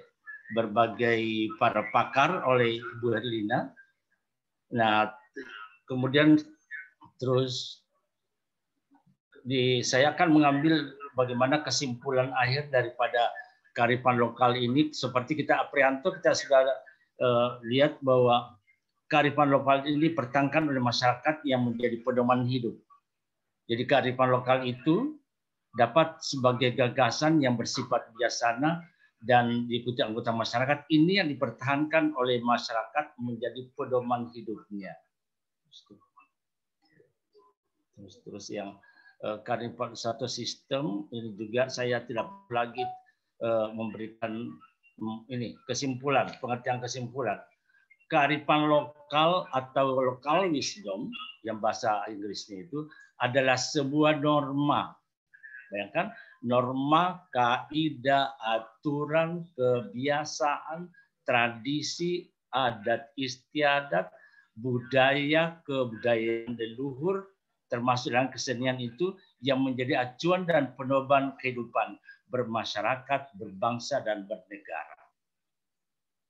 para pakar oleh Ibu Herlina. Nah, kemudian terus saya akan mengambil bagaimana kesimpulan akhir daripada kearifan lokal ini. Seperti kita Aprianto, kita sudah lihat bahwa kearifan lokal ini dipertahankan oleh masyarakat yang menjadi pedoman hidup. Jadi kearifan lokal itu dapat sebagai gagasan yang bersifat bijaksana dan diikuti anggota masyarakat. Ini yang dipertahankan oleh masyarakat menjadi pedoman hidupnya. Terus yang kearifan satu sistem ini juga saya tidak lagi memberikan ini kesimpulan, pengertian kesimpulan. Kearifan lokal atau local wisdom yang bahasa Inggrisnya itu adalah sebuah norma. Bayangkan norma, kaidah, aturan, kebiasaan, tradisi, adat istiadat, budaya, kebudayaan leluhur, termasuk dalam kesenian itu yang menjadi acuan dan pedoman kehidupan bermasyarakat, berbangsa, dan bernegara.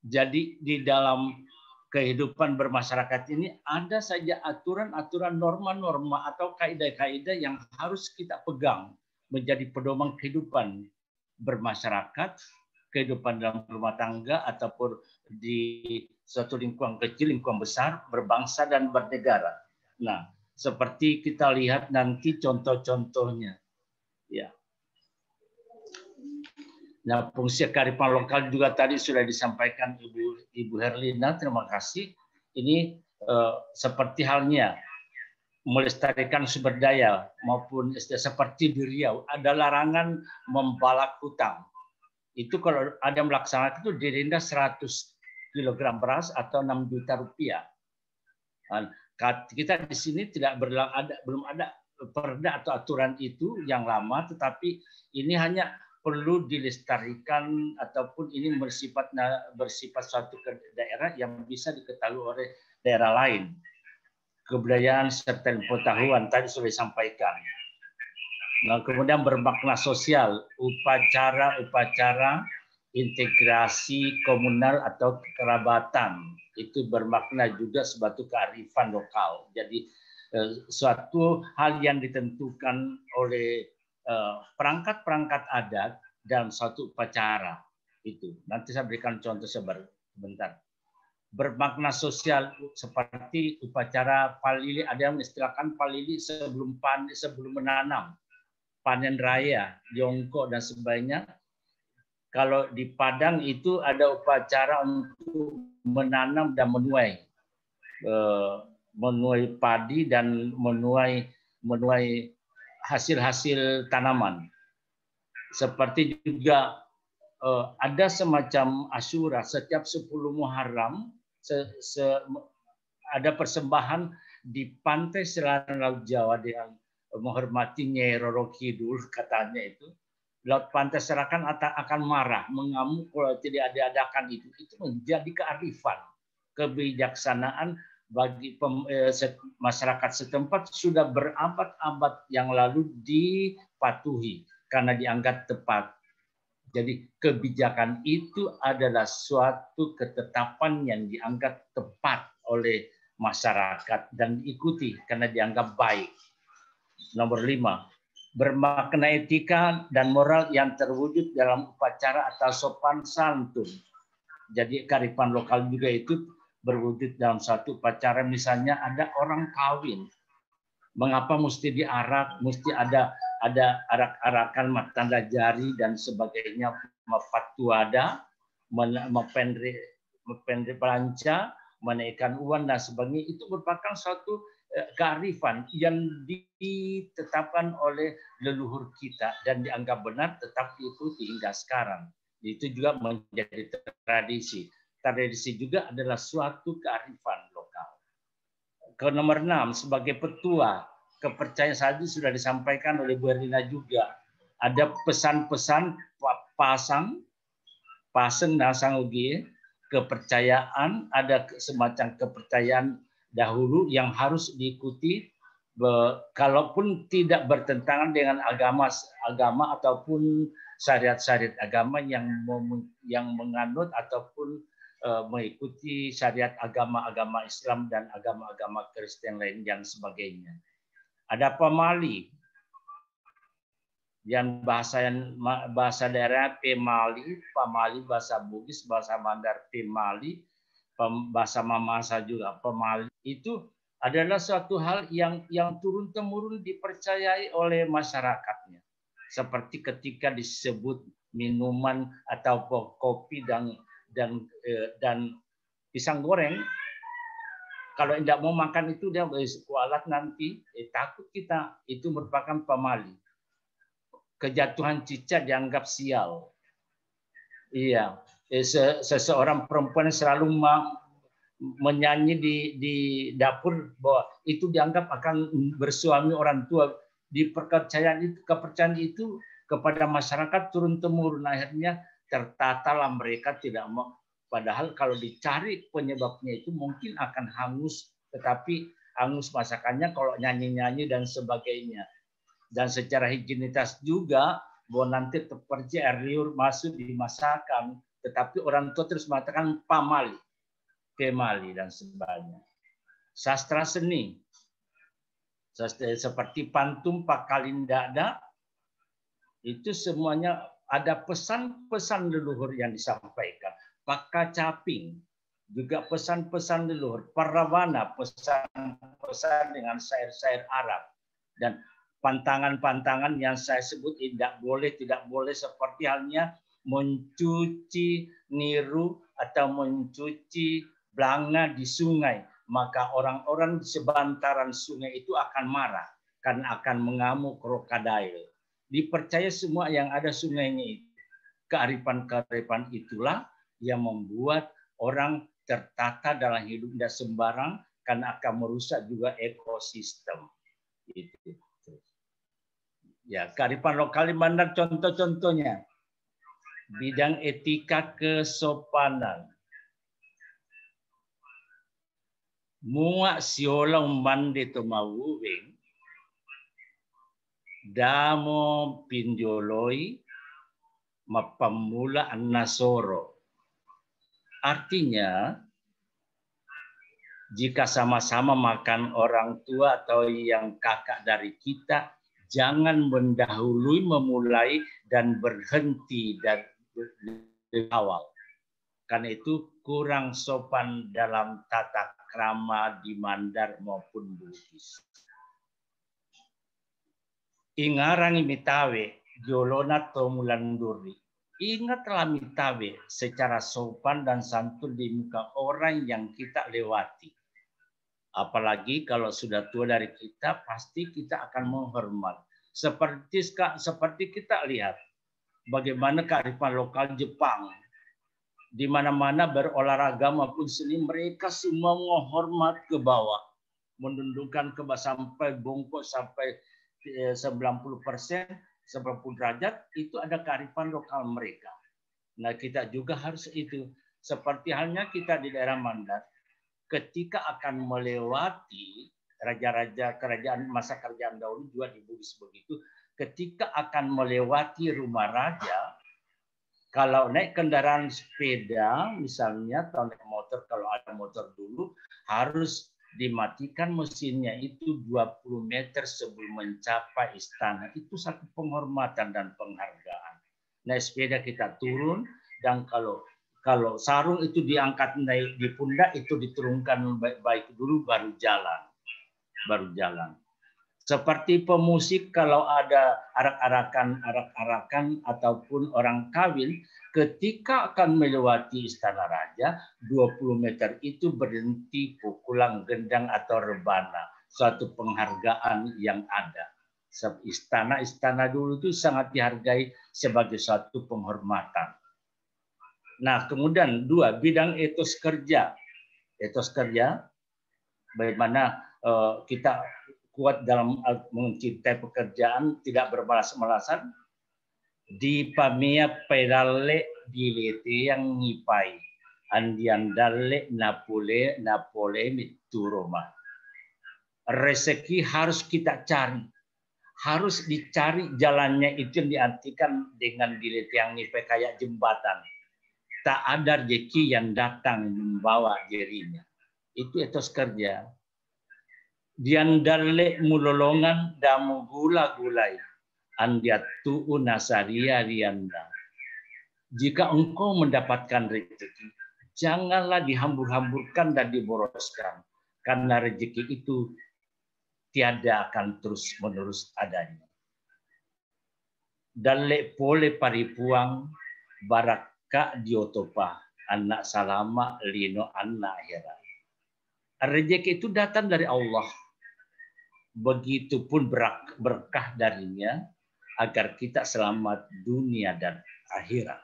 Jadi di dalam kehidupan bermasyarakat ini ada saja aturan-aturan, norma-norma atau kaidah-kaidah yang harus kita pegang menjadi pedoman kehidupan bermasyarakat, kehidupan dalam rumah tangga ataupun di suatu lingkungan kecil, lingkungan besar, berbangsa dan bernegara. Nah, seperti kita lihat nanti contoh-contohnya. Ya. Nah, fungsi kearifan lokal juga tadi sudah disampaikan Ibu Herlina, terima kasih. Ini seperti halnya melestarikan sumber daya maupun seperti di Riau ada larangan membalak hutang. Itu kalau ada melaksanakan itu didenda 100 kg beras atau 6 juta rupiah. Kita di sini belum ada perda atau aturan itu yang lama, tetapi ini hanya perlu dilestarikan ataupun ini bersifat suatu daerah yang bisa diketahui oleh daerah lain. Kebudayaan serta pengetahuan tadi sudah disampaikan. Nah, kemudian bermakna sosial, upacara integrasi komunal atau kekerabatan itu bermakna juga sebagai kearifan lokal. Jadi suatu hal yang ditentukan oleh perangkat-perangkat adat dalam suatu upacara. Itu. Nanti saya berikan contoh sebentar. Bermakna sosial seperti upacara palili, ada yang mengistilahkan palili sebelum menanam, panen raya, jongkok dan sebagainya. Kalau di Padang itu ada upacara untuk menanam dan menuai padi dan menuai hasil-hasil tanaman. Seperti juga ada semacam asyura setiap 10 Muharram. Ada persembahan di pantai selatan Laut Jawa dengan menghormati Nyai Roro Kidul, katanya itu. Laut pantai selatan akan marah, mengamuk kalau tidak diadakan itu. Itu menjadi kearifan, kebijaksanaan bagi masyarakat setempat sudah berabad-abad yang lalu dipatuhi karena dianggap tepat. Jadi kebijakan itu adalah suatu ketetapan yang dianggap tepat oleh masyarakat dan diikuti karena dianggap baik. Nomor 5, bermakna etika dan moral yang terwujud dalam upacara atau sopan santun. Jadi kearifan lokal juga itu berwujud dalam satu upacara. Misalnya ada orang kawin, mengapa mesti diarak, mesti ada arak-arakan tanda jari dan sebagainya, mepatuada, mependre pelanca, menaikkan uang dan sebagainya. Itu merupakan suatu kearifan yang ditetapkan oleh leluhur kita dan dianggap benar, tetap diikuti hingga sekarang. Itu juga menjadi tradisi. Tradisi juga adalah suatu kearifan lokal. Ke nomor 6, sebagai petua, kepercayaan tadi sudah disampaikan oleh Bu Erlina juga. Ada pesan-pesan pasang nasang ugi, kepercayaan, ada semacam kepercayaan dahulu yang harus diikuti, kalaupun tidak bertentangan dengan agama ataupun syariat-syariat agama yang menganut ataupun mengikuti syariat agama-agama Islam dan agama-agama Kristen lain dan sebagainya. Ada pamali, yang bahasa daerah Pemali, pamali bahasa Bugis, bahasa Mandar Pemali, bahasa Mamasa juga pemali. Itu adalah suatu hal yang turun-temurun dipercayai oleh masyarakatnya. Seperti ketika disebut minuman atau kopi dan pisang goreng, kalau tidak mau makan itu dia kualat nanti, takut kita, itu merupakan pamali. Kejatuhan cicak dianggap sial. Iya, seseorang perempuan selalu menyanyi di dapur bahwa itu dianggap akan bersuami orang tua. Di kepercayaan itu kepada masyarakat turun-temurun, akhirnya tertatalah mereka tidak mau. Padahal kalau dicari penyebabnya itu mungkin akan hangus, tetapi hangus masakannya kalau nyanyi-nyanyi dan sebagainya. Dan secara higienitas juga, bahwa nanti terpercaya air liur masuk di masakan, tetapi orang tua terus mengatakan pamali, pemali dan sebagainya. Sastra seni, seperti pantun Pakalindada, itu semuanya ada pesan-pesan leluhur yang disampaikan. Pakacaping, juga pesan-pesan leluhur. Parawana, pesan-pesan dengan syair-syair Arab. Dan pantangan-pantangan yang saya sebut tidak boleh seperti halnya mencuci niru atau mencuci belanga di sungai, maka orang-orang di sebantaran sungai itu akan marah karena akan mengamuk krokodil. Dipercaya semua yang ada sungainya itu. Kearifan-kearifan itulah yang membuat orang tertata dalam hidup tidak sembarang karena akan merusak juga ekosistem. Itu. Ya, kearifan lokal di mana contoh-contohnya? Bidang etika kesopanan. Muak siolang mande tumawuwing, damo pinjoloi, mapamula annasoro. Artinya, jika sama-sama makan orang tua atau yang kakak dari kita, jangan mendahului, memulai, dan berhenti awal. Karena itu kurang sopan dalam tata krama di Mandar maupun Bugis. Ingarang imitawe, jolona tomulanduri. Ingatlah mitawe secara sopan dan santun di muka orang yang kita lewati. Apalagi kalau sudah tua dari kita, pasti kita akan menghormat. Seperti kita lihat bagaimana kearifan lokal Jepang. Di mana-mana berolahraga maupun seni, mereka semua menghormat ke bawah. Menundukkan ke bawah sampai bongkok sampai 90%, 90 derajat, itu ada kearifan lokal mereka. Nah, kita juga harus itu. Seperti halnya kita di daerah Mandar, ketika akan melewati raja-raja kerajaan, masa kerajaan dahulu juga di Bugis begitu, ketika akan melewati rumah raja, kalau naik kendaraan sepeda, misalnya, atau naik motor, kalau ada motor dulu, harus dimatikan mesinnya itu 20 meter sebelum mencapai istana. Itu satu penghormatan dan penghargaan. Naik sepeda kita turun, dan kalau sarung itu diangkat naik di pundak, itu diturunkan baik-baik dulu, baru jalan. Seperti pemusik, kalau ada arak-arakan ataupun orang kawin, ketika akan melewati istana raja, 20 meter itu berhenti pukulan gendang atau rebana. Suatu penghargaan yang ada. Istana dulu itu sangat dihargai sebagai suatu penghormatan. Nah, kemudian 2, bidang etos kerja. Etos kerja, bagaimana kita kuat dalam mencintai pekerjaan, tidak berbalas-malasan. Di pamia pedale dilete yang ngipai. Andian dale napole mituroma. Rezeki harus kita cari. Harus dicari jalannya, itu yang diartikan dengan dilete yang ngipai kayak jembatan. Tak ada rezeki yang datang membawa dirinya. Itu etos kerja. Diandale mulolongan damu gula-gulai. Andiatu unasaria rianda. Jika engkau mendapatkan rezeki, janganlah dihambur-hamburkan dan diboroskan. Karena rezeki itu tiada akan terus-menerus adanya. Dalle pole paripuang baraka diotopa. Anak salama lino anak akhirat. Rezeki itu datang dari Allah. Begitupun berkah darinya agar kita selamat dunia dan akhirat.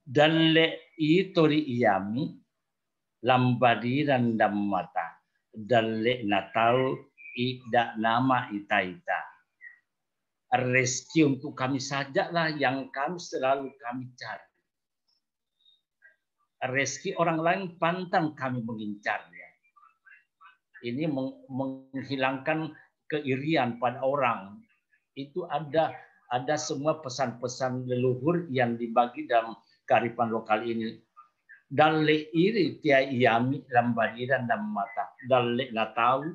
Dalle itori iyami lambadi randam mata. Dalle natau ida nama ita-ita. Rezeki untuk kami sajalah yang selalu kami cari. Rezeki orang lain pantang kami mengincarnya. Ini menghilangkan keirian pada orang. Itu ada semua pesan-pesan leluhur yang dibagi dalam kearifan lokal ini. Dalle iri tia iyami lambadiran dan mata. Dalle natau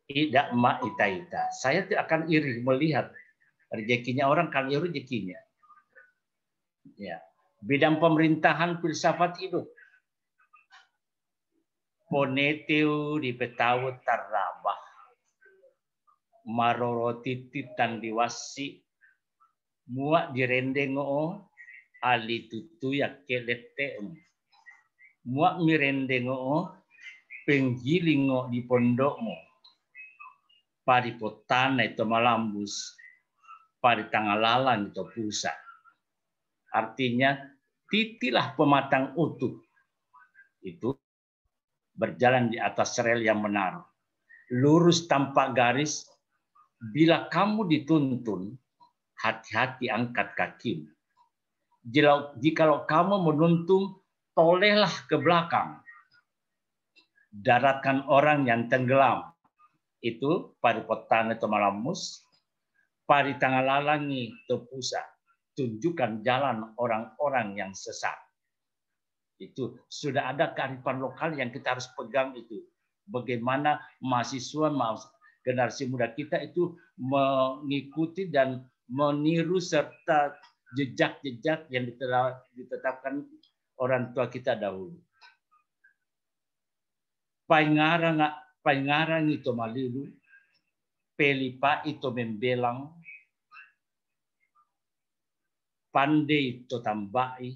tidak ma ita-ita. Saya tidak akan iri melihat rezekinya orang, kalau iri rezekinya. Ya. Bidang pemerintahan filsafat hidup. Poneteu di petau tarabah. Maroroti titan diwasi. Muak direndengo ali tutu yakelete. Muak mirendengo penggilingo di pondokmu. Paripotana itu malambus. Paritangalalan itu pusat. Artinya titilah pematang utuh. Itu berjalan di atas rel yang benar. Lurus tanpa garis. Bila kamu dituntun, hati-hati angkat kakimu. Jikalau kamu menuntun, tolehlah ke belakang. Daratkan orang yang tenggelam. Itu paripotana itu malamus. Paritangalalangi itu pusat. Tunjukkan jalan orang-orang yang sesat. Itu sudah ada kearifan lokal yang kita harus pegang itu. Bagaimana mahasiswa, generasi muda kita itu mengikuti dan meniru serta jejak-jejak yang ditetapkan orang tua kita dahulu. Paingarang itu malilu, pelipa itu membelang, pandai itu tambai,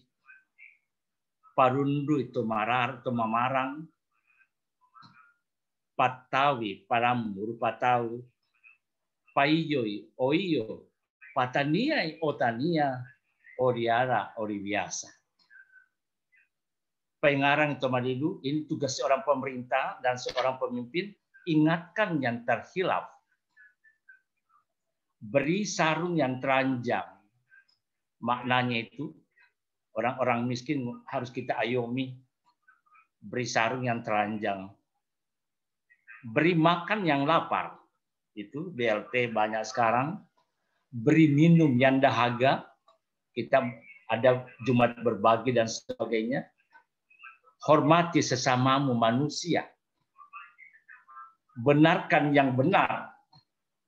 parundu itu mamarang, patawi paramur patawi, paiyoi oiyo, pataniai otania, oriara ori biasa. Pengarang itu malilu, ini tugas seorang pemerintah dan seorang pemimpin, ingatkan yang terhilaf. Beri sarung yang teranjang. Maknanya itu, orang-orang miskin harus kita ayomi. Beri sarung yang teranjang. Beri makan yang lapar. Itu BLT banyak sekarang. Beri minum yang dahaga. Kita ada Jumat berbagi dan sebagainya. Hormati sesamamu manusia. Benarkan yang benar.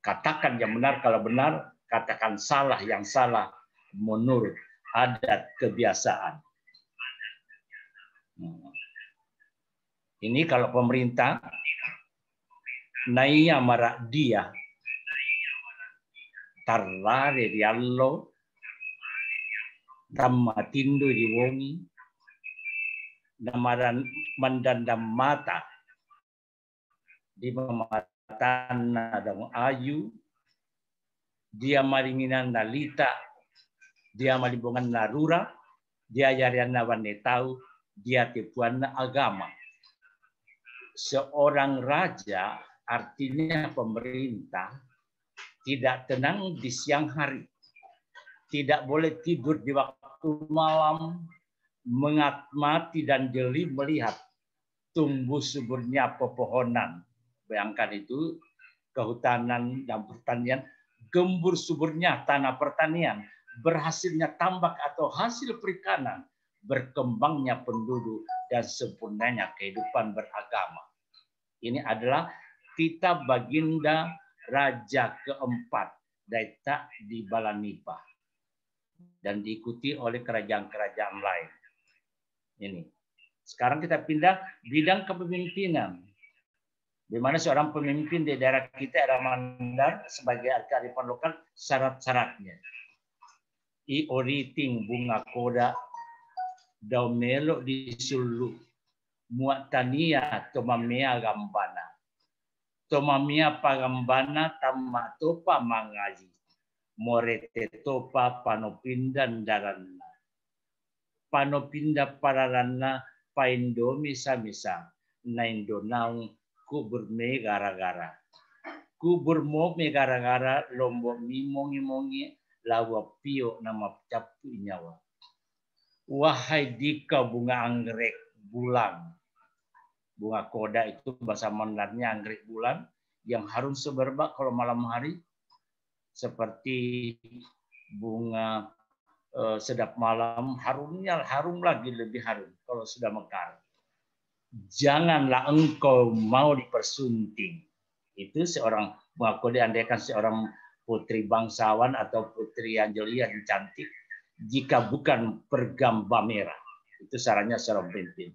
Katakan yang benar kalau benar. Katakan salah yang salah menurut adat kebiasaan. Ini kalau pemerintah. Naiya marak dia. Tarlare riallo. Tamatindo diwongi. Namaran mandandam mata di mamatan nadang ayu, dia maringinan nalita, dia malibungan narura, dia yarian nawane tahu, dia tipuan agama. Seorang raja artinya pemerintah tidak tenang di siang hari, tidak boleh tidur di waktu malam, mengamati dan jeli melihat tumbuh suburnya pepohonan. Bayangkan itu kehutanan dan pertanian, gembur suburnya tanah pertanian, berhasilnya tambak atau hasil perikanan, berkembangnya penduduk dan sempurnanya kehidupan beragama. Ini adalah titah baginda Raja keempat Daita di Balanipa dan diikuti oleh kerajaan-kerajaan lain. Ini. Sekarang kita pindah bidang kepemimpinan. Di mana seorang pemimpin di daerah kita era Mandar sebagai kearifan lokal syarat-syaratnya. I oriting bunga koda daumelo di sulu muatania tomamea gambana. Tomamea pagambana tamma topa mangaji. Morete topa panopindan daranna. Panopinda pararana paindo misa-misa naindo naung kubur me gara-gara kubur mo me gara-gara lombo mimongi-mongi lawa pio nama capu nyawa. Wahai dika bunga anggrek bulan, bunga koda itu bahasa Mandarnya anggrek bulan yang harum semerbak kalau malam hari, seperti bunga sedap malam, harumnya harum lagi lebih harum kalau sudah mekar. Janganlah engkau mau dipersunting. Itu seorang bunga koda, andaikan seorang putri bangsawan atau putri yang jelian yang cantik, jika bukan bergamba merah. Itu sarannya seorang pemimpin.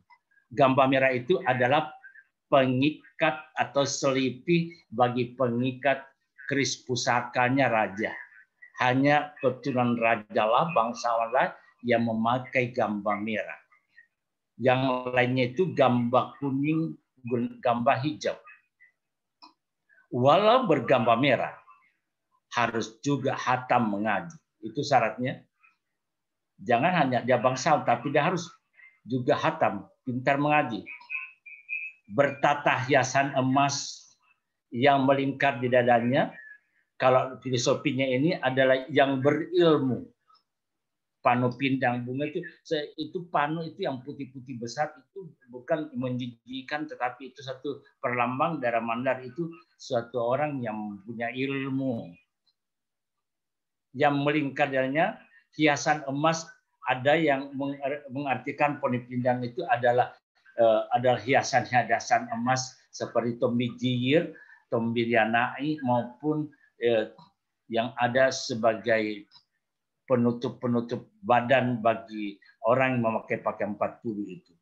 Gamba merah itu adalah pengikat atau selipi bagi pengikat keris pusakanya raja. Hanya keturunan raja lah, bangsawan lah yang memakai gamba merah. Yang lainnya itu gamba kuning, gamba hijau. Walau bergamba merah, harus juga hatam mengaji. Itu syaratnya. Jangan hanya dia bangsawan, tapi dia harus juga hatam, pintar mengaji. Bertata hiasan emas yang melingkar di dadanya. Kalau filosofinya ini adalah yang berilmu. Pano pindang bunga itu pano itu yang putih-putih besar, itu bukan menjijikan, tetapi itu satu perlambang darah Mandar, itu suatu orang yang punya ilmu. Yang melingkar dadanya hiasan emas, ada yang mengartikan pano pindang itu adalah hiasan emas seperti tombi jiyir, tombi rianai maupun yang ada sebagai penutup-penutup badan bagi orang yang memakai pakaian 40 itu.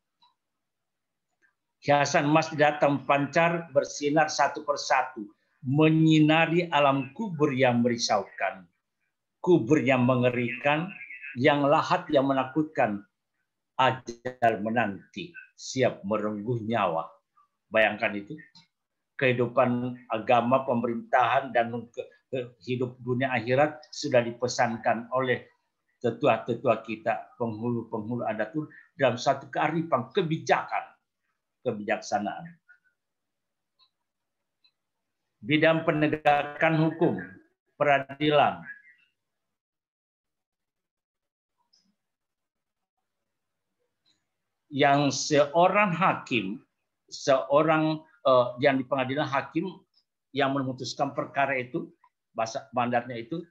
Hiasan emas datang pancar bersinar satu persatu, menyinari alam kubur yang merisaukan, kubur yang mengerikan, yang lahat yang menakutkan, ajal menanti, siap merengguh nyawa. Bayangkan itu, kehidupan agama, pemerintahan, dan hidup dunia akhirat sudah dipesankan oleh tetua-tetua kita, penghulu-penghulu adat itu dalam satu kearifan, kebijaksanaan. Bidang penegakan hukum, peradilan, yang seorang hakim, yang di pengadilan hakim yang memutuskan perkara itu, bahasa mandatnya itu,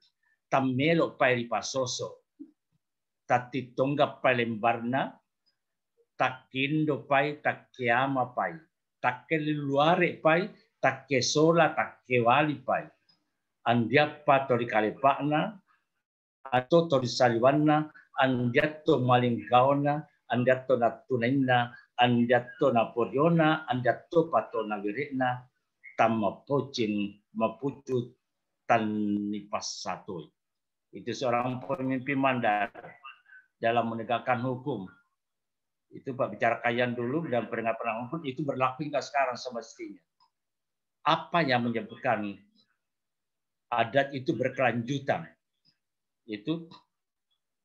tamelo pai ripasoso, tati tonggap pai lembarna, takindo pai, takiama pai, takeliluare pai, takesola, takewali pai, andiapa tori kalepakna, atau tori saliwanna, andiato malinggaona, andiato natunaina, andiato naporiona, andiato pato nagirikna, tamapocin mapucut tanipas satu. Itu seorang pemimpin Mandar dalam menegakkan hukum. Itu Pak bicara kayan dulu dan penegakkan hukum itu berlaku hingga sekarang semestinya. Apa yang menyebabkan adat itu berkelanjutan? Itu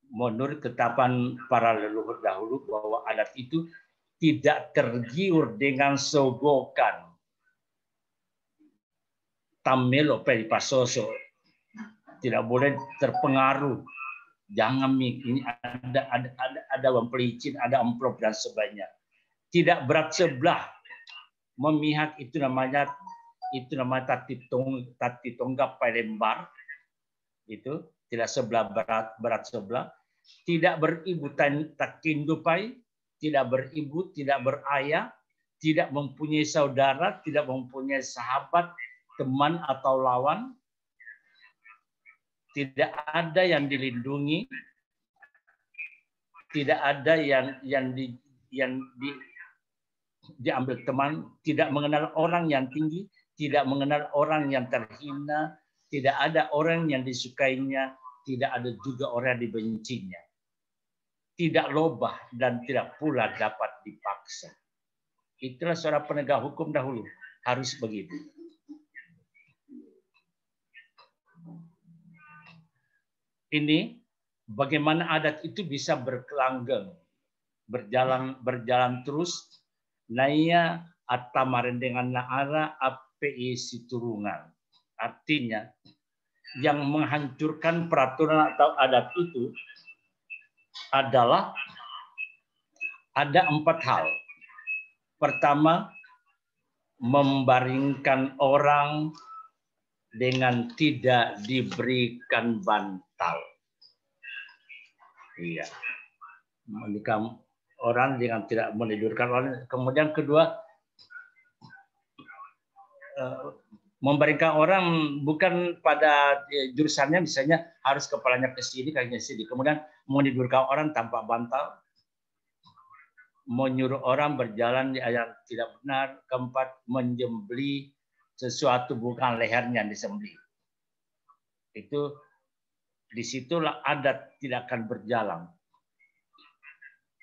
menurut ketetapan para leluhur dahulu bahwa adat itu tidak tergiur dengan sogokan. Tamelo peripasoso, tidak boleh terpengaruh. Jangan ini ada uang pelicin, ada amplop dan sebagainya. Tidak berat sebelah memihak, itu namanya tati tonggap pai lembar. Itu tidak sebelah berat sebelah. Tidak beribu takindupai, tidak beribu, tidak berayah, tidak mempunyai saudara, tidak mempunyai sahabat, teman atau lawan, tidak ada yang dilindungi, tidak ada yang diambil teman, tidak mengenal orang yang tinggi, tidak mengenal orang yang terhina, tidak ada orang yang disukainya, tidak ada juga orang yang dibencinya. Tidak lobah dan tidak pula dapat dipaksa. Itulah seorang penegak hukum dahulu, harus begitu. Ini bagaimana adat itu bisa berkelanggeng, berjalan terus, naya atamarin dengan naara api siturungan. Artinya yang menghancurkan peraturan atau adat itu adalah ada 4 hal. Pertama, membaringkan orang dengan tidak diberikan bantal. Iya. Menikam orang dengan tidak menidurkan orang. Kemudian kedua, membaringkan orang bukan pada jurusannya, misalnya harus kepalanya ke sini, kakinya ke sini. Kemudian menidurkan orang tanpa bantal. Menyuruh orang berjalan yang tidak benar. Keempat, menjembeli sesuatu bukan lehernya yang disembelih. Itu disitulah adat tidak akan berjalan.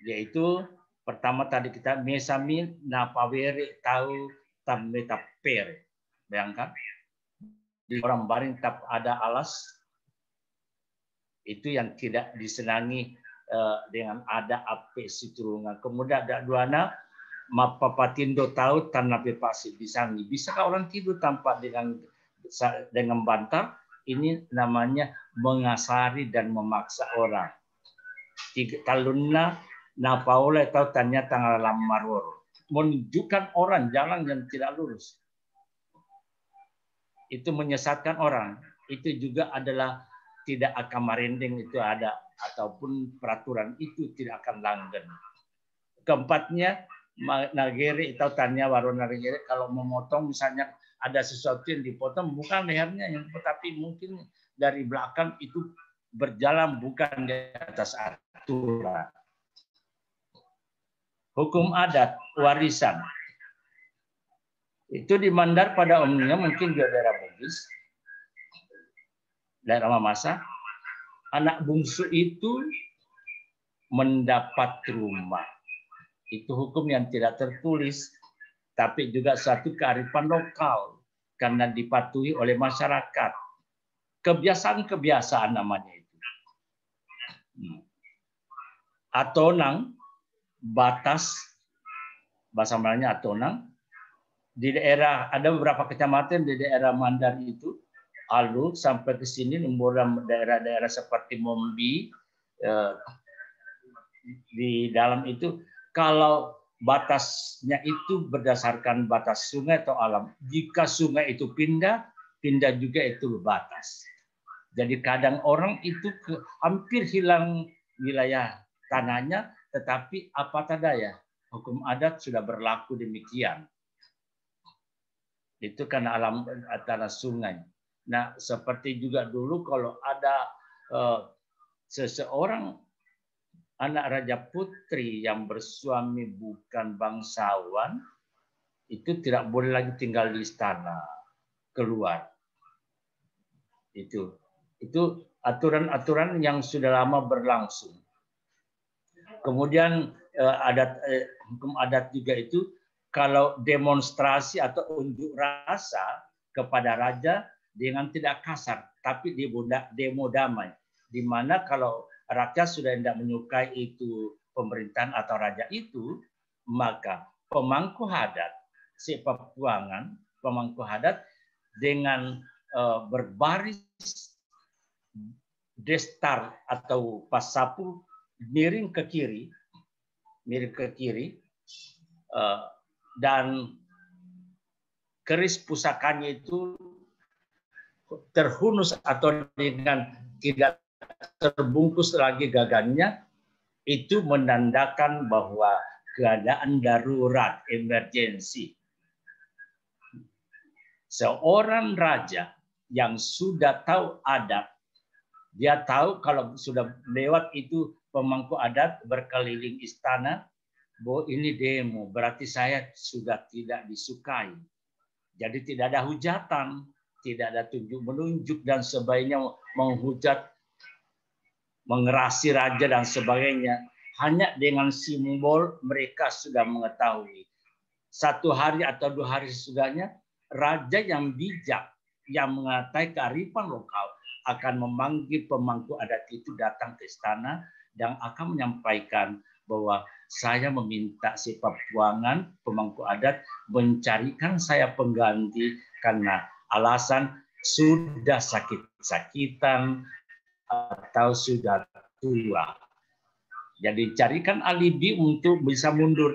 Yaitu pertama tadi kita mesami napawere tahu tametapere. Bayangkan di orang baring tak ada alas, itu yang tidak disenangi dengan ada ape siturungan. Kemudian ada duana mapapatindo tahu tanah pepasi disangi. Bisakah orang tidur tanpa dengan bantal? Ini namanya mengasari dan memaksa orang. Talunna napaula tahu tanya tanggal lamarwor. Menunjukkan orang jalan yang tidak lurus. Itu menyesatkan orang. Itu juga adalah tidak akan merinding, itu ada, ataupun peraturan itu tidak akan langgeng. Keempatnya, nagere atau tanya warung nagere, kalau memotong misalnya ada sesuatu yang dipotong bukan lehernya, yang tetapi mungkin dari belakang itu berjalan bukan di atas aturan. Hukum adat, warisan. Itu di Mandar pada umumnya, mungkin di daerah Bugis, daerah Mamasa, anak bungsu itu mendapat rumah. Itu hukum yang tidak tertulis, tapi juga satu kearifan lokal karena dipatuhi oleh masyarakat. Kebiasaan-kebiasaan namanya itu. Atonang, batas, bahasa Melayunya atonang. Di daerah, ada beberapa kecamatan di daerah Mandar itu, Aluk sampai ke sini, daerah-daerah seperti Mombi, di dalam itu, kalau batasnya itu berdasarkan batas sungai atau alam. Jika sungai itu pindah juga itu batas. Jadi kadang orang itu hampir hilang wilayah tanahnya, tetapi apa daya, hukum adat sudah berlaku demikian. Itu karena alam tanah sungai. Nah, seperti juga dulu kalau ada seseorang anak raja putri yang bersuami bukan bangsawan, itu tidak boleh lagi tinggal di istana, keluar. Itu aturan-aturan yang sudah lama berlangsung. Kemudian hukum adat juga itu, kalau demonstrasi atau unjuk rasa kepada raja dengan tidak kasar, tapi demo damai. Di mana kalau rakyat sudah tidak menyukai itu pemerintahan atau raja itu, maka pemangku adat, si Papuangan, pemangku adat dengan berbaris destar atau pasapu miring ke kiri, dan keris pusakanya itu terhunus atau dengan tidak terbungkus lagi gagannya, itu menandakan bahwa keadaan darurat, emergensi. Seorang raja yang sudah tahu adat, dia tahu kalau sudah lewat itu pemangku adat berkeliling istana, bahwa ini demo, berarti saya sudah tidak disukai. Jadi tidak ada hujatan, tidak ada tunjuk-menunjuk dan sebagainya, menghujat, mengerasi raja dan sebagainya. Hanya dengan simbol mereka sudah mengetahui. 1 hari atau 2 hari sesudahnya, raja yang bijak, yang mengatai kearifan lokal, akan memanggil pemangku adat itu datang ke istana dan akan menyampaikan bahwa saya meminta si Papuangan, pemangku adat, mencarikan saya pengganti karena alasan sudah sakit-sakitan atau sudah tua. Jadi carikan alibi untuk bisa mundur.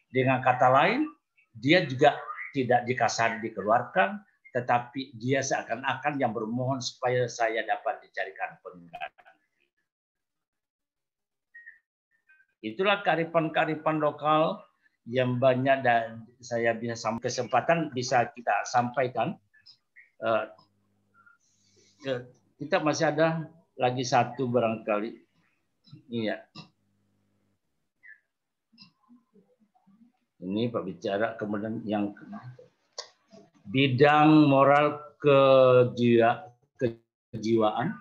Dengan kata lain, dia juga tidak dikasari dikeluarkan, tetapi dia seakan-akan yang bermohon supaya saya dapat dicarikan pengganti. Itulah kearifan-kearifan lokal yang banyak dan saya bisa kesempatan bisa kita sampaikan. Kita masih ada lagi satu barangkali. Iya. Ini Pak bicara kemudian yang bidang moral kejiwaan.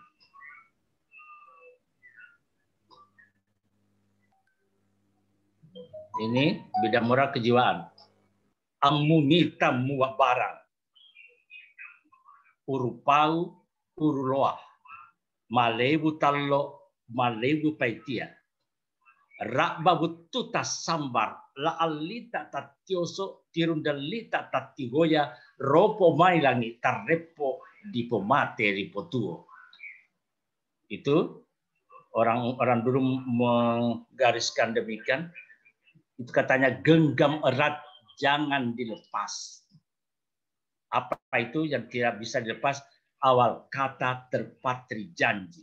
Ini bidang moral kejiwaan. Amunita muak barang. Urupau, uruloah. Malebu tallo, malebu paitia. Rakba bututas sambar. La alita tatioso, tirundalita tatigoya. Ropo mailangi, tarrepo dipomate ripotuo. Itu orang dulu menggariskan demikian. Itu katanya genggam erat, jangan dilepas. Apa itu yang tidak bisa dilepas? Awal kata terpatri janji.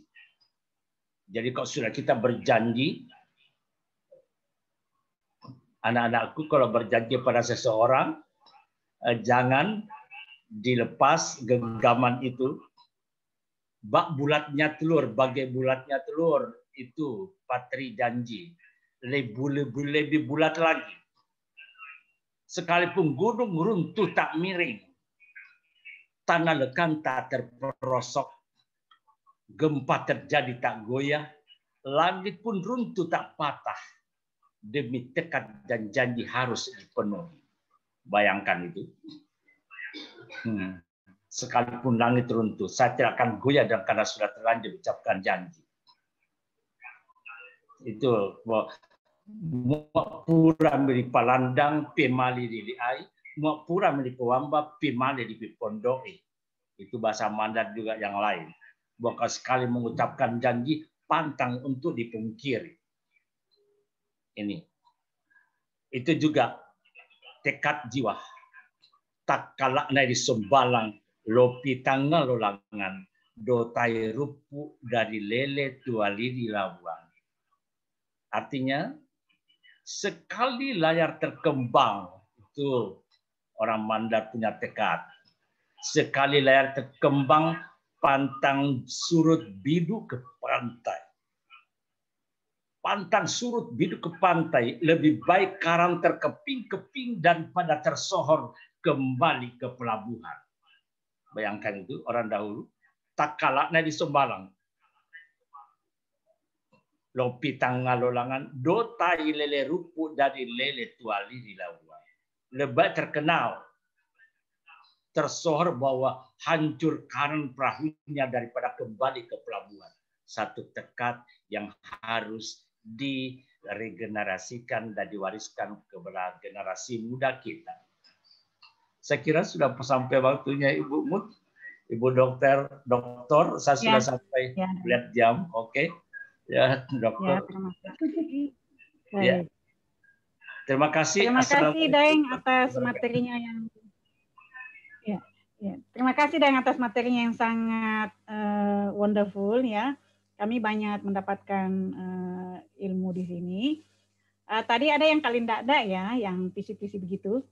Jadi kalau sudah kita berjanji, anak-anakku kalau berjanji pada seseorang, jangan dilepas genggaman itu. Bak bulatnya telur, bagai bulatnya telur, itu Patri janji. Lebih bulat lagi. Sekalipun gunung runtuh tak miring, tanah lekang tak terperosok, gempa terjadi tak goyah, langit pun runtuh tak patah, demi tekad dan janji harus dipenuhi. Bayangkan itu. Sekalipun langit runtuh, saya tidak akan goyah dan karena sudah terlanjur ucapkan janji. Itu muak pura mili palandang pemali di ai, muak pura mili pewamba pemali di pondoi. Itu bahasa Mandat juga yang lain. Bahwa sekali mengucapkan janji pantang untuk dipungkiri. Ini. Itu juga tekad jiwa. Tak kalak na di sembalang lopi tanggal lolangan dotai rupu dari lele tuali di lawang. Artinya sekali layar terkembang, itu orang Mandat punya tekad. Sekali layar terkembang pantang surut bidu ke pantai. Pantang surut bidu ke pantai, lebih baik karang terkeping-keping daripada tersohor kembali ke pelabuhan. Bayangkan itu orang dahulu. Tak kalaknya di sembalang. Lopi tanggal lolangan, dotai lele rupu dari lele tuali di lauan. Lebih terkenal, tersohor bahwa hancur karang perahunya daripada kembali ke pelabuhan. Satu tekad yang harus diregenerasikan dan diwariskan kepada generasi muda kita. Saya kira sudah sampai waktunya Ibu Mut, Ibu Dokter, saya sudah sampai lihat jam, oke? Ya, Dokter. Terima kasih. Ya. Terima kasih. Terima kasih Daeng atas materinya yang terima kasih Daeng atas materinya yang sangat wonderful ya. Kami banyak mendapatkan ilmu di sini. Tadi ada yang kalindakda ya, yang pisi-pisi begitu.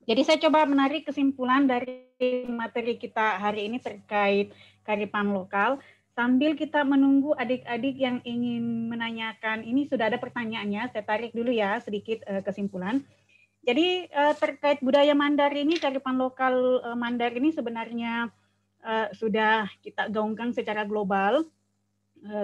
Jadi saya coba menarik kesimpulan dari materi kita hari ini terkait kearifan lokal. Sambil kita menunggu adik-adik yang ingin menanyakan, ini sudah ada pertanyaannya, saya tarik dulu ya sedikit kesimpulan. Jadi terkait budaya Mandar ini, kearifan lokal Mandar ini sebenarnya sudah kita gaungkan secara global.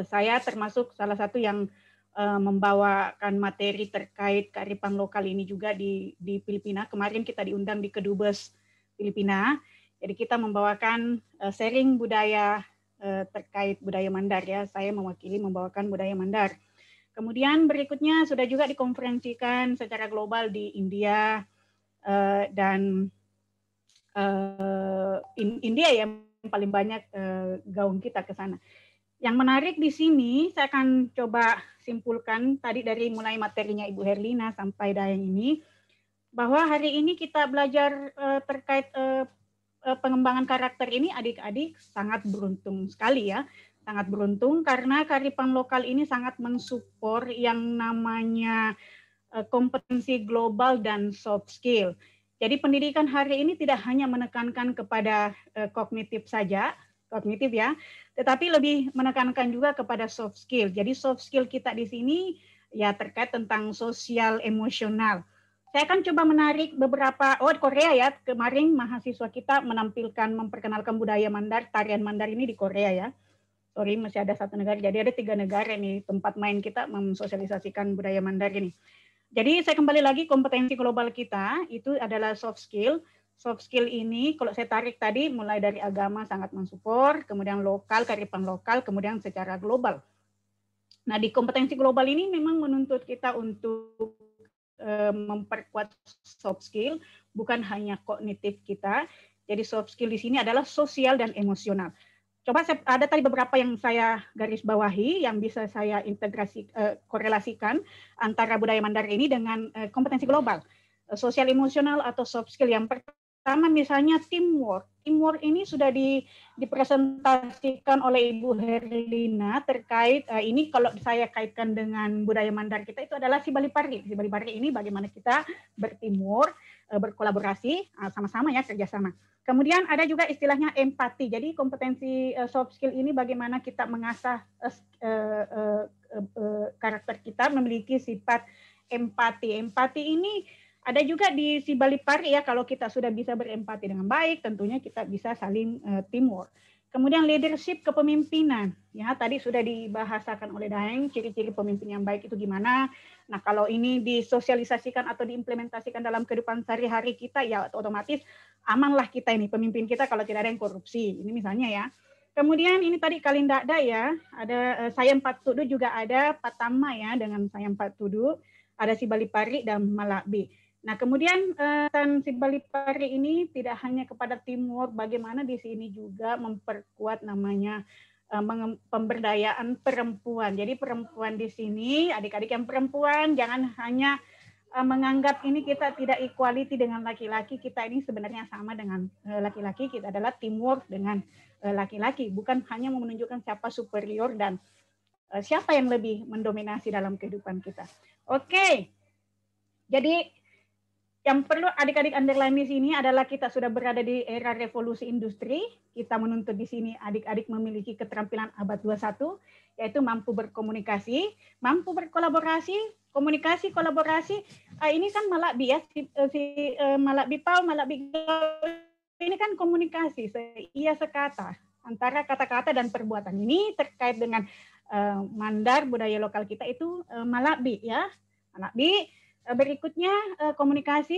Saya termasuk salah satu yang membawakan materi terkait kearifan lokal ini juga di Filipina. Kemarin kita diundang di Kedubes Filipina. Jadi kita membawakan sharing budaya terkait budaya Mandar ya. Saya mewakili membawakan budaya Mandar. Kemudian berikutnya sudah juga dikonferensikan secara global di India dan India yang paling banyak gaung kita ke sana. Yang menarik di sini, saya akan coba simpulkan tadi dari mulai materinya Ibu Herlina sampai Daeng ini, bahwa hari ini kita belajar terkait pengembangan karakter ini, adik-adik sangat beruntung sekali ya. Sangat beruntung karena kearifan lokal ini sangat mensupport yang namanya kompetensi global dan soft skill. Jadi pendidikan hari ini tidak hanya menekankan kepada kognitif saja, kognitif ya, tetapi lebih menekankan juga kepada soft skill. Jadi soft skill kita di sini ya terkait tentang sosial emosional. Saya akan coba menarik beberapa, Korea ya, kemarin mahasiswa kita memperkenalkan budaya Mandar, tarian Mandar ini di Korea ya. Sorry, masih ada satu negara, jadi ada 3 negara nih tempat main kita mensosialisasikan budaya Mandar ini. Jadi saya kembali lagi, kompetensi global kita itu adalah soft skill. Soft skill ini kalau saya tarik tadi mulai dari agama sangat mensupport, kemudian lokal, kearifan lokal, kemudian secara global. Nah di kompetensi global ini memang menuntut kita untuk memperkuat soft skill, bukan hanya kognitif kita. Jadi soft skill di sini adalah sosial dan emosional. Coba ada tadi beberapa yang saya garis bawahi yang bisa saya korelasikan antara budaya Mandar ini dengan kompetensi global. Sosial emosional atau soft skill yang pertama misalnya teamwork. Teamwork ini sudah dipresentasikan oleh Ibu Herlina terkait ini kalau saya kaitkan dengan budaya Mandar kita itu adalah Sibalipari. Sibalipari ini bagaimana kita berteamwork berkolaborasi, sama-sama ya, kerjasama. Kemudian ada juga istilahnya empati. Jadi kompetensi soft skill ini bagaimana kita mengasah karakter kita memiliki sifat empati. Empati ini ada juga di si Balipari ya, kalau kita sudah bisa berempati dengan baik, tentunya kita bisa saling teamwork. Kemudian leadership kepemimpinan, ya tadi sudah dibahasakan oleh Daeng, ciri-ciri pemimpin yang baik itu gimana. Nah kalau ini disosialisasikan atau diimplementasikan dalam kehidupan sehari-hari kita, ya otomatis amanlah kita ini, pemimpin kita kalau tidak ada yang korupsi. Ini misalnya ya. Kemudian ini tadi Kalindakda ya, ada Sayang Patudu juga ada Patama ya dengan Sayang Patudu, ada si Balipari dan Malakbi. Nah, kemudian si Balipari ini tidak hanya kepada teamwork, bagaimana di sini juga memperkuat namanya pemberdayaan perempuan. Jadi perempuan di sini, adik-adik yang perempuan, jangan hanya menganggap ini kita tidak equality dengan laki-laki, kita ini sebenarnya sama dengan laki-laki, kita adalah teamwork dengan laki-laki, bukan hanya menunjukkan siapa superior dan siapa yang lebih mendominasi dalam kehidupan kita. Oke, jadi yang perlu adik-adik underline di sini adalah kita sudah berada di era revolusi industri. Kita menuntut di sini adik-adik memiliki keterampilan abad 21, yaitu mampu berkomunikasi, mampu berkolaborasi, komunikasi, kolaborasi. Ini kan Malakbi ya, si Malakbi Pau, Malakbi ini kan komunikasi, iya sekata antara kata-kata dan perbuatan. Ini terkait dengan mandar budaya lokal kita itu Malakbi ya, Malakbi. Berikutnya komunikasi,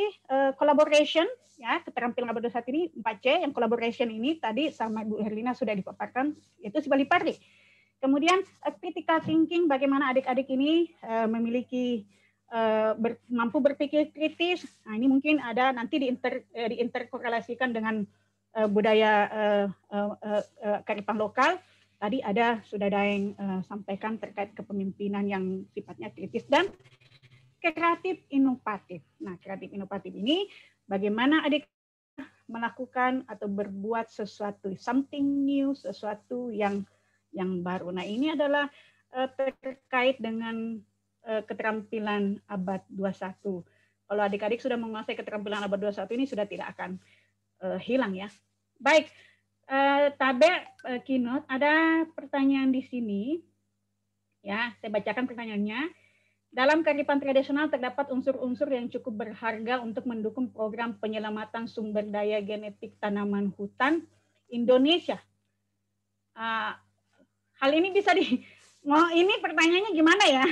collaboration, ya keterampilan abad 21 ini 4C, yang collaboration ini tadi sama Bu Herlina sudah dipaparkan, itu si Balipari. Kemudian critical thinking, bagaimana adik-adik ini memiliki mampu berpikir kritis. Nah ini mungkin ada nanti diinterkorelasikan dengan budaya kearifan lokal. Tadi ada sudah Daeng sampaikan terkait kepemimpinan yang sifatnya kritis dan kreatif inovatif. Nah, kreatif inovatif ini bagaimana adik melakukan atau berbuat sesuatu something new, sesuatu yang baru. Nah, ini adalah terkait dengan keterampilan abad 21. Kalau adik-adik sudah menguasai keterampilan abad 21 ini sudah tidak akan hilang ya. Baik, Tabe Kinot, ada pertanyaan di sini. Ya, saya bacakan pertanyaannya. Dalam kearifan tradisional terdapat unsur-unsur yang cukup berharga untuk mendukung program penyelamatan sumber daya genetik tanaman hutan Indonesia. Hal ini bisa ini pertanyaannya gimana ya?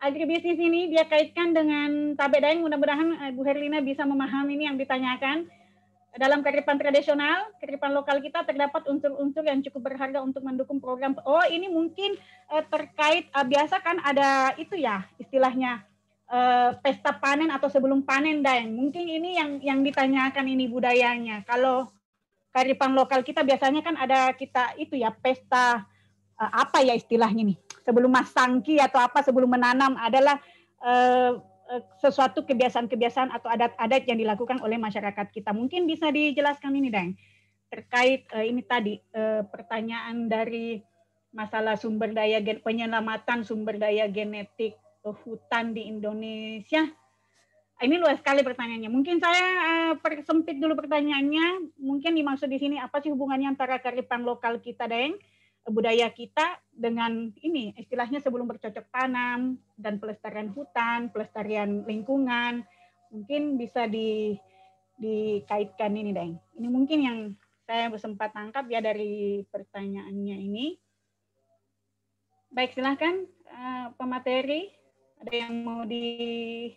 Agribisnis ini dia kaitkan dengan Tabe Daeng, mudah-mudahan Bu Herlina bisa memahami ini yang ditanyakan. Dalam kearifan tradisional, kearifan lokal kita terdapat unsur-unsur yang cukup berharga untuk mendukung program. Oh, ini mungkin terkait biasa kan ada itu ya istilahnya pesta panen atau sebelum panen, Daeng. Mungkin ini yang ditanyakan ini budayanya. Kalau kearifan lokal kita biasanya kan ada kita itu ya pesta apa ya istilahnya nih? Sebelum masangki atau apa sebelum menanam adalah sesuatu kebiasaan-kebiasaan atau adat-adat yang dilakukan oleh masyarakat kita. Mungkin bisa dijelaskan ini, Daeng, terkait ini tadi pertanyaan dari masalah sumber daya penyelamatan sumber daya genetik hutan di Indonesia. Ini luas sekali pertanyaannya. Mungkin saya persempit dulu pertanyaannya. Mungkin dimaksud di sini apa sih hubungannya antara kearifan lokal kita, Daeng, budaya kita dengan ini istilahnya sebelum bercocok tanam dan pelestarian hutan, pelestarian lingkungan, mungkin bisa dikaitkan ini, Daeng. Ini mungkin yang saya sempat tangkap ya dari pertanyaannya ini. Baik, silahkan pemateri, ada yang mau di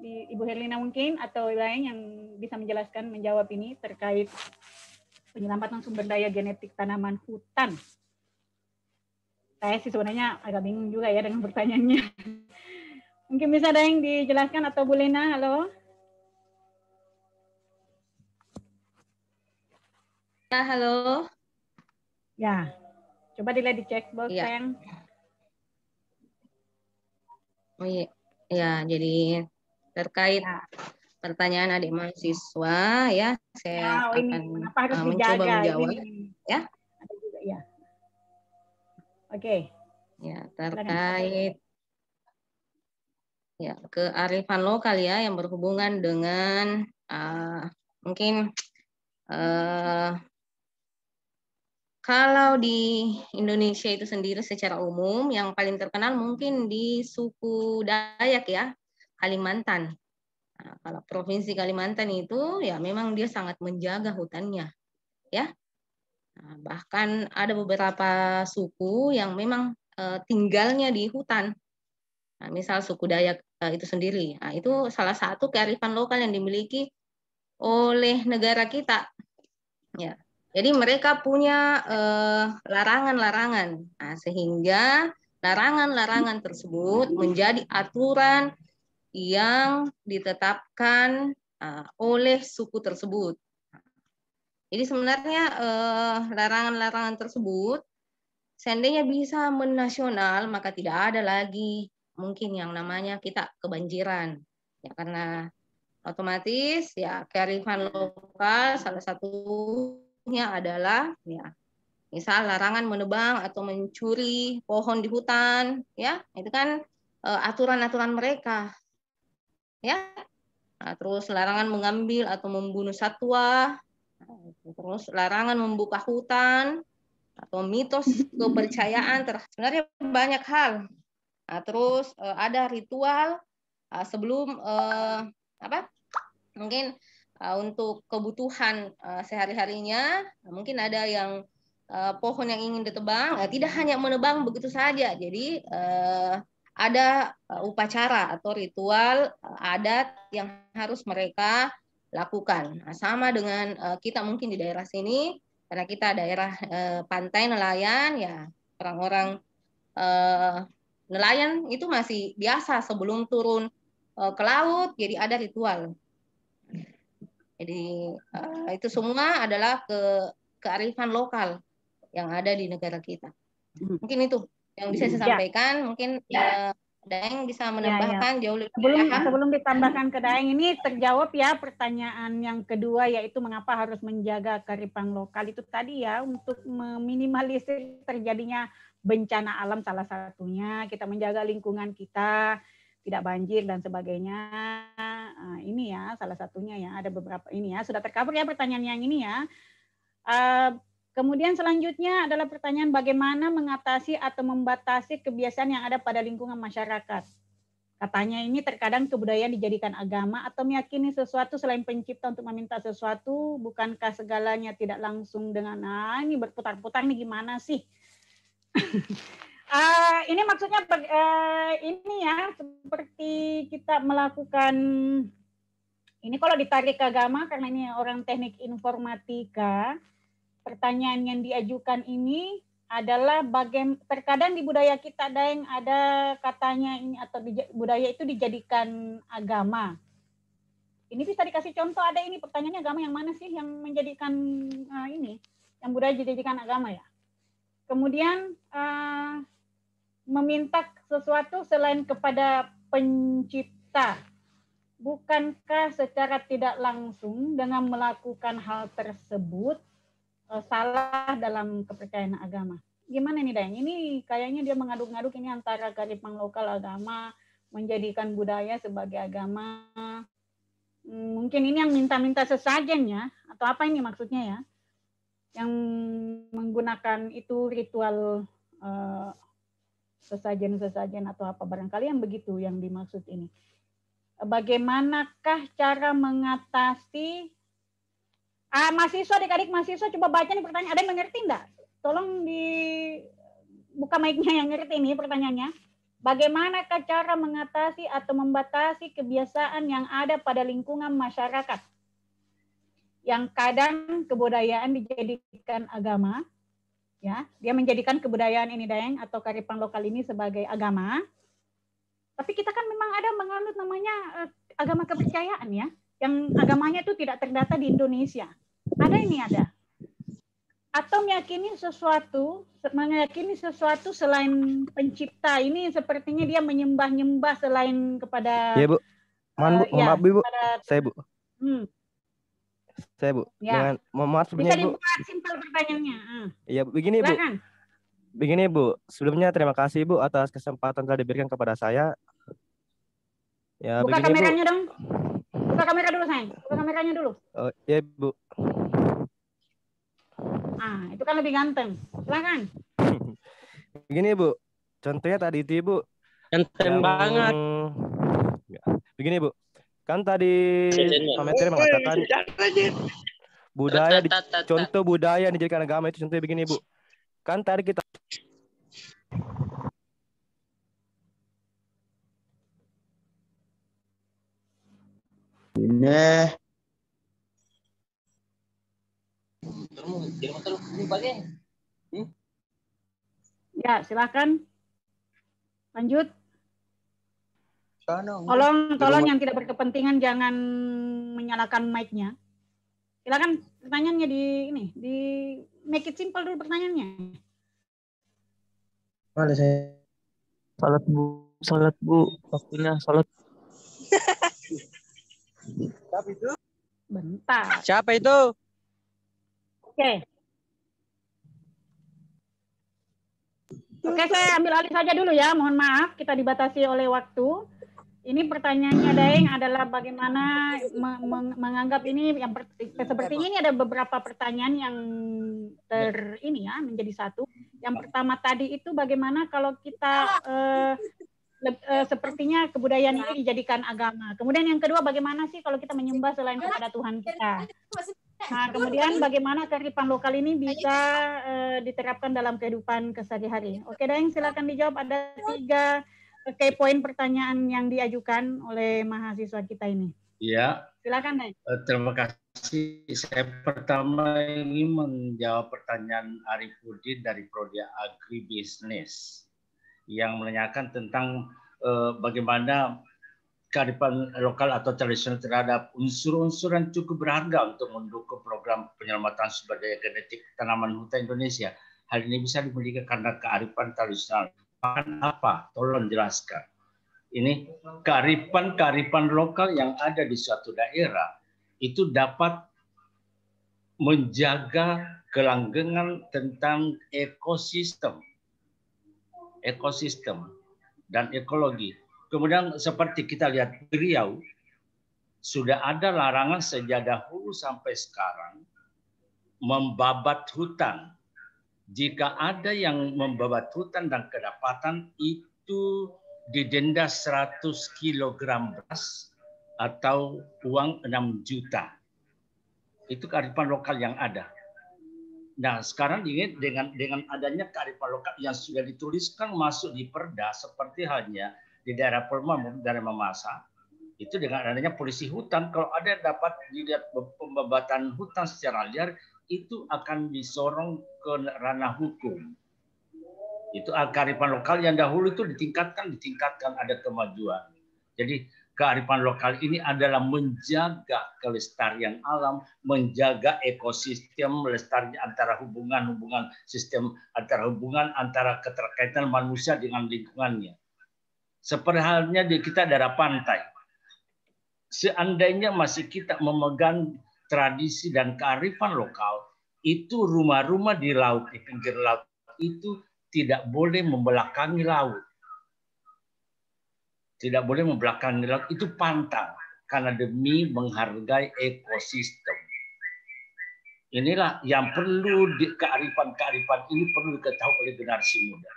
Ibu Herlina mungkin atau lain yang bisa menjawab ini terkait penyelamatan sumber daya genetik tanaman hutan. Saya sih sebenarnya agak bingung juga ya dengan pertanyaannya. Mungkin bisa ada yang dijelaskan atau Bu Lena, halo? Ya, halo. Ya, coba dilihat di checkbox, ya. sayang. Oh iya, ya, jadi terkait pertanyaan adik mahasiswa ya, saya akan mencoba menjawab ya. Ada juga ya. Oke. Ya, terkait Ya, kearifan lokal ya yang berhubungan dengan mungkin kalau di Indonesia itu sendiri secara umum yang paling terkenal mungkin di suku Dayak ya, Kalimantan. Nah, kalau provinsi Kalimantan itu ya memang dia sangat menjaga hutannya ya. Nah, bahkan ada beberapa suku yang memang tinggalnya di hutan. Nah, misal suku Dayak itu sendiri. Nah, itu salah satu kearifan lokal yang dimiliki oleh negara kita. Ya. Jadi mereka punya larangan-larangan. Nah, sehingga larangan-larangan tersebut menjadi aturan yang ditetapkan oleh suku tersebut. Jadi sebenarnya larangan-larangan tersebut seandainya bisa menasional, maka tidak ada lagi mungkin yang namanya kita kebanjiran. Ya, karena otomatis ya kearifan lokal salah satunya adalah ya misal larangan menebang atau mencuri pohon di hutan, ya itu kan aturan-aturan mereka, ya. Nah, terus larangan mengambil atau membunuh satwa, terus larangan membuka hutan atau mitos kepercayaan sebenarnya banyak hal. Nah, terus ada ritual sebelum mungkin untuk kebutuhan sehari-harinya, mungkin ada yang pohon yang ingin ditebang, tidak hanya menebang begitu saja. Jadi ada upacara atau ritual adat yang harus mereka lakukan. Nah, sama dengan kita mungkin di daerah sini, karena kita daerah pantai nelayan, ya orang-orang nelayan itu masih biasa sebelum turun ke laut, jadi ada ritual. Jadi itu semua adalah kearifan lokal yang ada di negara kita. Mungkin itu yang bisa saya sampaikan. Mungkin Daeng bisa menambahkan jauh lebih sebelum ditambahkan ke Daeng, ini terjawab ya pertanyaan yang kedua, yaitu mengapa harus menjaga kearifan lokal itu tadi ya, untuk meminimalisir terjadinya bencana alam salah satunya, kita menjaga lingkungan kita, tidak banjir dan sebagainya. Ini ya salah satunya ya, ada beberapa ini ya, sudah tercover ya pertanyaan yang ini ya. Kemudian selanjutnya adalah pertanyaan bagaimana mengatasi atau membatasi kebiasaan yang ada pada lingkungan masyarakat. Katanya ini terkadang kebudayaan dijadikan agama atau meyakini sesuatu selain pencipta untuk meminta sesuatu, bukankah segalanya tidak langsung dengan, ini berputar-putar nih gimana sih? Ini maksudnya ini ya, seperti kita melakukan, ini kalau ditarik ke agama, karena ini orang teknik informatika, pertanyaan yang diajukan ini adalah terkadang di budaya kita Daeng ada katanya ini, atau budaya itu dijadikan agama. Ini bisa dikasih contoh, ada ini pertanyaannya, agama yang mana sih yang menjadikan ini, yang budaya dijadikan agama ya. Kemudian meminta sesuatu selain kepada pencipta, bukankah secara tidak langsung dengan melakukan hal tersebut salah dalam kepercayaan agama? Gimana nih Daeng? Ini kayaknya dia mengaduk-ngaduk ini antara kearifan lokal agama, menjadikan budaya sebagai agama. Mungkin ini yang minta-minta sesajen ya, atau apa ini maksudnya ya? Yang menggunakan itu ritual sesajen-sesajen atau apa, barangkali yang begitu yang dimaksud ini. Bagaimanakah cara mengatasi mahasiswa, adik-adik mahasiswa coba baca nih pertanyaan, ada yang mengerti enggak? Tolong dibuka mic-nya yang ngerti ini pertanyaannya. Bagaimanakah cara mengatasi atau membatasi kebiasaan yang ada pada lingkungan masyarakat yang kadang kebudayaan dijadikan agama, ya, dia menjadikan kebudayaan ini Daeng atau kearifan lokal ini sebagai agama. Tapi kita kan memang ada menganut namanya agama kepercayaan ya, yang agamanya itu tidak terdata di Indonesia. Ada ini ada. Atau meyakini sesuatu selain pencipta. Ini sepertinya dia menyembah-nyembah selain kepada. Ya Bu, maaf Bu, saya Bu. Saya Bu, ya. maaf sebelumnya Bu. Bisa dibuat simpel pertanyaannya. Iya begini Bu. Silakan. Begini Bu, sebelumnya terima kasih Bu atas kesempatan telah diberikan kepada saya. Ya, Buka begini, Bu. kameranya dong. Buka kamera dulu, sayang. Buka kameranya dulu. Oh, ya, Bu. Ah, itu kan lebih ganteng. Silakan. Begini, Bu. Contohnya tadi itu, Bu. Ganteng banget. Begini, Bu. Kan tadi Pak Menteri mengatakan budaya, contoh budaya yang dijadikan agama itu contohnya begini, Bu. Kan tadi kita ini Ya, silakan. Lanjut. Tolong yang tidak berkepentingan jangan menyalakan mic-nya. Silakan pertanyaannya di make it simple dulu pertanyaannya. Boleh saya. Salat Bu, waktunya salat. Siapa itu? Bentar. Siapa itu? Oke. Oke, saya ambil alih saja dulu ya. Mohon maaf, kita dibatasi oleh waktu. Ini pertanyaannya Daeng adalah bagaimana menganggap ini yang sepertinya ini ada beberapa pertanyaan yang menjadi satu. Yang pertama tadi itu bagaimana kalau kita sepertinya kebudayaan ini dijadikan agama. Kemudian yang kedua bagaimana sih kalau kita menyembah selain kepada Tuhan kita. Nah, kemudian bagaimana kearifan lokal ini bisa diterapkan dalam kehidupan kesehari-hari. Oke, Daeng, silakan dijawab. Ada 3 poin pertanyaan yang diajukan oleh mahasiswa kita ini. Iya. Silakan, Daeng. Terima kasih. Saya pertama ingin menjawab pertanyaan Arifudin dari Prodi Agribisnis yang menanyakan tentang bagaimana kearifan lokal atau tradisional terhadap unsur-unsur yang cukup berharga untuk mendukung program penyelamatan sumber daya genetik tanaman hutan Indonesia. Hal ini bisa dimiliki karena kearifan tradisional. Apa? Tolong jelaskan. Ini kearifan lokal yang ada di suatu daerah itu dapat menjaga kelanggengan tentang ekosistem dan ekologi. Kemudian seperti kita lihat di Riau, sudah ada larangan sejak dahulu sampai sekarang membabat hutan. Jika ada yang membabat hutan dan kedapatan itu didenda 100 kg beras atau uang 6 juta. Itu kearifan lokal yang ada. Nah, sekarang dengan adanya kearifan lokal yang sudah dituliskan masuk di Perda seperti halnya di daerah Pelma, daerah Mamasa, itu dengan adanya polisi hutan, kalau ada dapat dilihat pembabatan hutan secara liar, itu akan disorong ke ranah hukum. Itu kearifan lokal yang dahulu itu ditingkatkan ada kemajuan. Jadi kearifan lokal ini adalah menjaga kelestarian alam, menjaga ekosistem, melestarikan antara hubungan antara keterkaitan manusia dengan lingkungannya. Seperti halnya di kita daerah pantai. Seandainya masih kita memegang tradisi dan kearifan lokal, itu rumah-rumah di laut, di pinggir laut itu tidak boleh membelakangi laut. Tidak boleh membelakangi laut, itu pantang karena demi menghargai ekosistem. Inilah yang perlu kearifan ini perlu diketahui oleh generasi muda.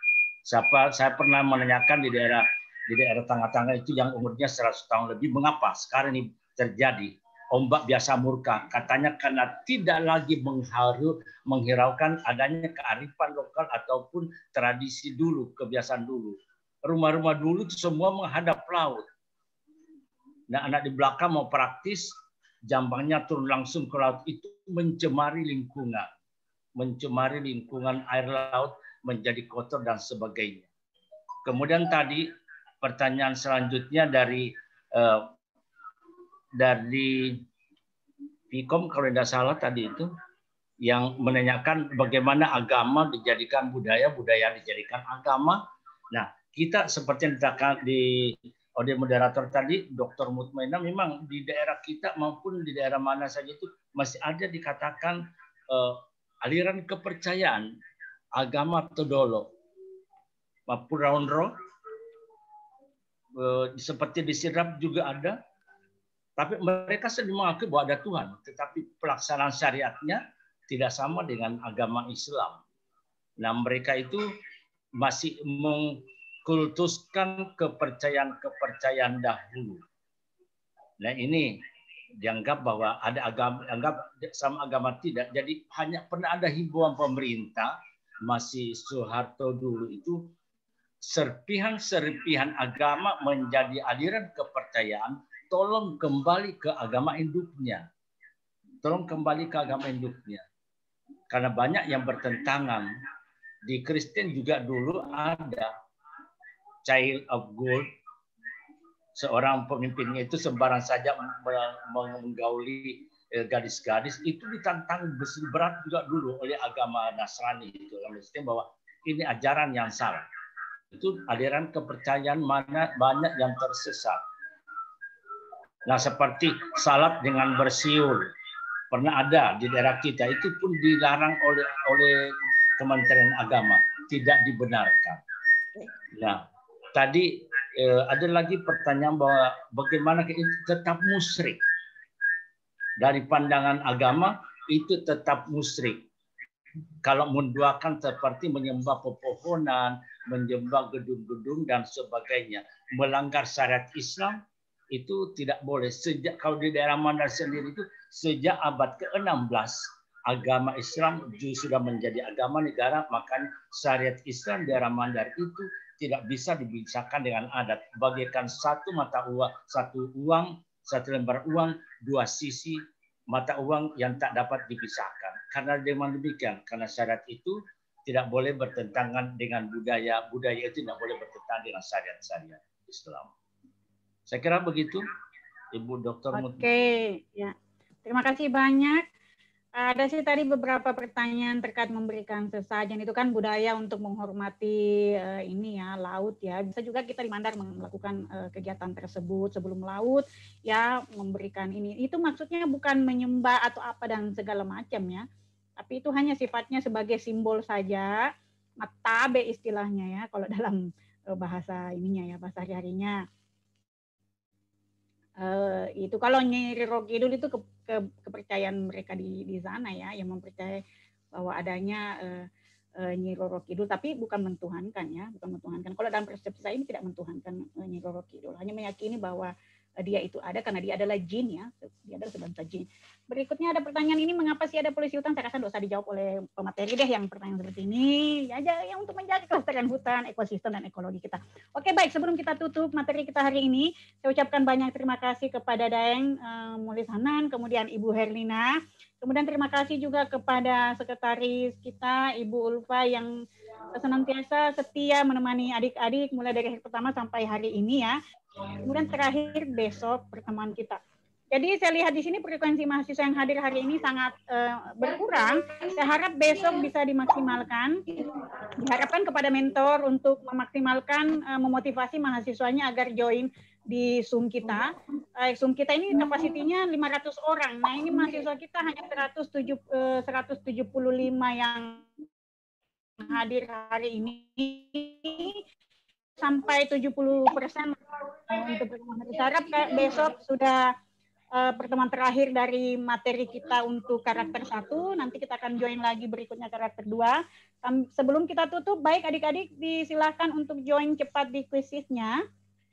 Saya pernah menanyakan di daerah tengah-tengah itu yang umurnya 100 tahun lebih, mengapa sekarang ini terjadi ombak biasa murka? Katanya karena tidak lagi menghiraukan adanya kearifan lokal ataupun tradisi dulu, kebiasaan dulu. Rumah-rumah dulu semua menghadap laut. Nah, anak di belakang mau praktis, jambangnya turun langsung ke laut, itu mencemari lingkungan air laut menjadi kotor dan sebagainya. Kemudian tadi pertanyaan selanjutnya dari Vkom kalau tidak salah tadi itu yang menanyakan bagaimana agama dijadikan budaya, budaya dijadikan agama. Nah, kita seperti yang dikatakan di audio moderator tadi, Dr. Mutmainah, memang di daerah kita maupun di daerah mana saja itu masih ada dikatakan aliran kepercayaan agama Todolo, Mapuraunro, seperti disirap juga ada, tapi mereka sendiri mengakui bahwa ada Tuhan, tetapi pelaksanaan syariatnya tidak sama dengan agama Islam. Nah, mereka itu masih mengkultuskan kepercayaan dahulu. Nah, ini dianggap bahwa ada agama, anggap sama agama tidak. Jadi hanya pernah ada himbauan pemerintah, masih Soeharto dulu itu, serpihan-serpihan agama menjadi aliran kepercayaan, tolong kembali ke agama induknya. Tolong kembali ke agama induknya. Karena banyak yang bertentangan. Di Kristen juga dulu ada Child of God. Seorang pemimpinnya itu sembarang saja menggauli gadis-gadis. Itu ditantang berat juga dulu oleh agama Nasrani. Itu Kristen bahwa ini ajaran yang salah. Itu aliran kepercayaan mana banyak yang tersesat. Nah, seperti salat dengan bersiul pernah ada di daerah kita, itu pun dilarang oleh Kementerian Agama, tidak dibenarkan. Nah, tadi ada lagi pertanyaan bahwa bagaimana itu tetap musyrik. Dari pandangan agama itu tetap musyrik. Kalau menduakan seperti menyembah pepohonan, menyembah gedung-gedung dan sebagainya, melanggar syariat Islam itu tidak boleh. Sejak kalau di daerah Mandar sendiri itu sejak abad ke-16 agama Islam sudah menjadi agama negara, maka syariat Islam di daerah Mandar itu tidak bisa dipisahkan dengan adat. Bagaikan satu mata uang, satu lembar uang, dua sisi mata uang yang tak dapat dipisahkan. Karena dengan demikian, karena syariat itu tidak boleh bertentangan dengan budaya, budaya itu tidak boleh bertentangan dengan syariat Islam. Saya kira begitu, Ibu Dr. Oke, ya. Terima kasih banyak. Ada sih tadi beberapa pertanyaan terkait memberikan sesajen, itu kan budaya untuk menghormati ini ya, laut ya. Bisa juga kita di Mandar melakukan kegiatan tersebut sebelum laut ya, memberikan ini. Itu maksudnya bukan menyembah atau apa dan segala macam ya. Tapi itu hanya sifatnya sebagai simbol saja, matabe istilahnya ya kalau dalam bahasa ininya ya, bahasa hari-harinya. Itu kalau Nyi Roro Kidul itu kepercayaan mereka di sana ya, yang mempercayai bahwa adanya Nyi Roro Kidul, tapi bukan mentuhankan ya, bukan mentuhankan. Kalau dalam persepsi saya ini tidak mentuhankan Nyi Roro Kidul, hanya meyakini bahwa dia itu ada karena dia adalah jin ya, dia adalah sebangsa jin. Berikutnya ada pertanyaan ini, mengapa sih ada polisi hutan? Saya rasa dosa dijawab oleh pemateri deh yang pertanyaan seperti ini. Ya, yang untuk menjaga kelestarian hutan, ekosistem dan ekologi kita. Oke, baik, sebelum kita tutup materi kita hari ini, saya ucapkan banyak terima kasih kepada Daeng Mulis Hanan, kemudian Ibu Herlina, kemudian terima kasih juga kepada sekretaris kita Ibu Ulfa yang senantiasa setia menemani adik-adik mulai dari hari pertama sampai hari ini ya. Kemudian terakhir besok pertemuan kita. Jadi saya lihat di sini frekuensi mahasiswa yang hadir hari ini sangat berkurang. Saya harap besok bisa dimaksimalkan. Diharapkan kepada mentor untuk memaksimalkan memotivasi mahasiswanya agar join di Zoom kita. Zoom kita ini kapasitinya 500 orang. Nah, ini mahasiswa kita hanya 175 yang hadir hari ini. Sampai 70% untuk pertemuan. Saya harap besok sudah pertemuan terakhir dari materi kita untuk karakter 1. Nanti kita akan join lagi berikutnya karakter 2. Sebelum kita tutup, baik adik-adik disilahkan untuk join cepat di kuisisnya.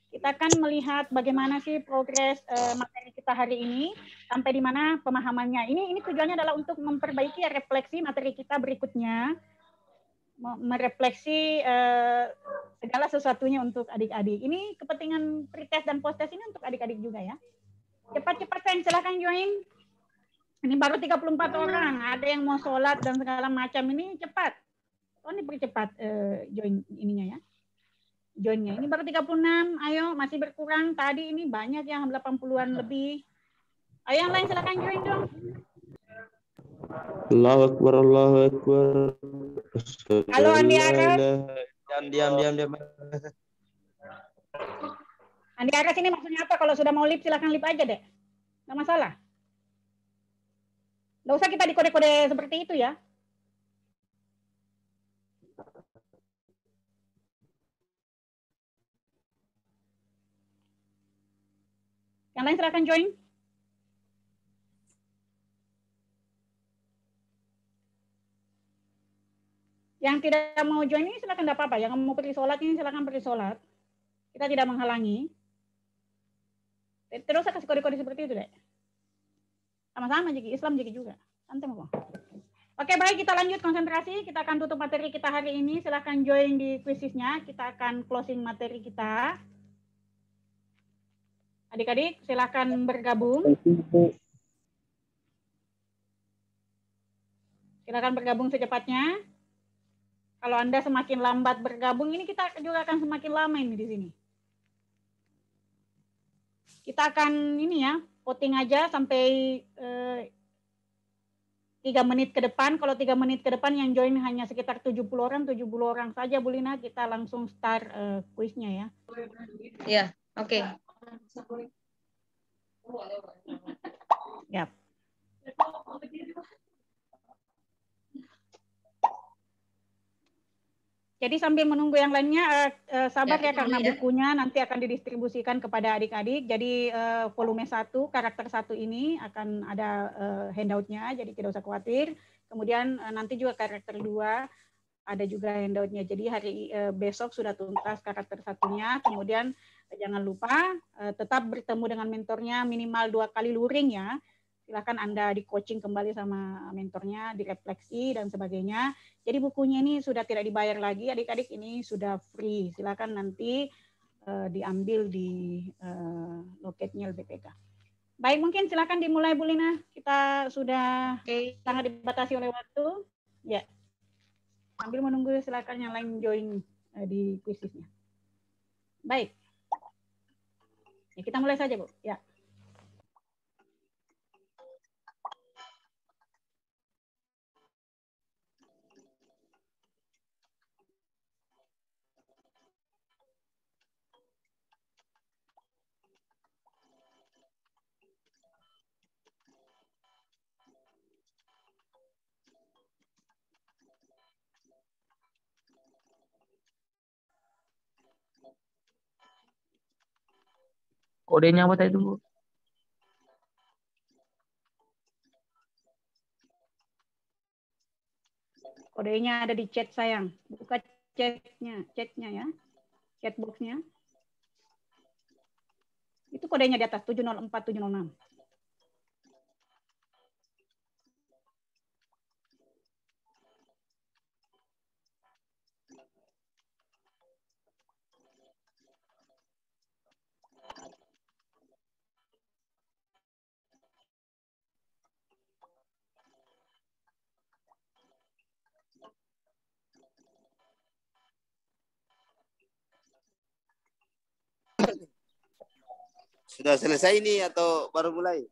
Kita akan melihat bagaimana sih progres materi kita hari ini, sampai di mana pemahamannya. Ini tujuannya adalah untuk memperbaiki refleksi materi kita berikutnya, merefleksi segala sesuatunya untuk adik-adik. Ini kepentingan pretest dan posttest ini untuk adik-adik juga ya. Cepat-cepat sayang, silahkan join. Ini baru 34 orang. Ada yang mau sholat dan segala macam, ini cepat. Oh, ini percepat join ininya ya. Joinnya. Ini baru 36. Ayo, masih berkurang. Tadi ini banyak yang 80-an lebih. Ayo yang lain silahkan join dong. Allahu Akbar, Allahu Akbar. Halo Andi Aras. Diam. Andi Aras ini maksudnya apa? Kalau sudah mau lip silahkan lip aja deh. Nggak masalah. Nggak usah kita dikode-kode seperti itu ya. Yang lain silakan join. Yang tidak mau join ini silakan, tidak apa-apa. Yang mau pergi sholat ini silakan pergi sholat. Kita tidak menghalangi. Terus saya kasih kode-kode seperti itu, Dek. Sama-sama, jadi Islam jadi juga. Santai, Mbak. Oke, baik, kita lanjut konsentrasi. Kita akan tutup materi kita hari ini. Silakan join di quizisnya. Kita akan closing materi kita. Adik-adik, silakan bergabung. Silakan bergabung secepatnya. Kalau Anda semakin lambat bergabung, ini kita juga akan semakin lama ini di sini. Kita akan ini ya, voting aja sampai 3 menit ke depan. Kalau 3 menit ke depan yang join hanya sekitar 70 orang saja, Bu Lina, kita langsung start kuisnya ya. Ya, oke. Yap. Jadi sambil menunggu yang lainnya, sabar ya, karena bukunya nanti akan didistribusikan kepada adik-adik. Jadi volume 1, karakter 1 ini akan ada handoutnya, jadi tidak usah khawatir. Kemudian nanti juga karakter 2 ada juga handoutnya. Jadi hari besok sudah tuntas karakter 1-nya. Kemudian jangan lupa tetap bertemu dengan mentornya minimal 2 kali luring ya. Silakan Anda di coaching kembali sama mentornya, direfleksi dan sebagainya. Jadi bukunya ini sudah tidak dibayar lagi, adik-adik, ini sudah free. Silakan nanti diambil di loketnya LBPK. Baik, mungkin silakan dimulai Bu Lina. Kita sudah sangat dibatasi oleh waktu. Ya. Sambil menunggu silakan yang lain join di kuisisnya. Baik. Ya, kita mulai saja, Bu. Ya. Kodenya apa tadi itu, Bu? Kodenya ada di chat sayang. Buka chatnya ya. Chatboxnya. Itu kodenya di atas 704706. Sudah selesai ini atau baru mulai?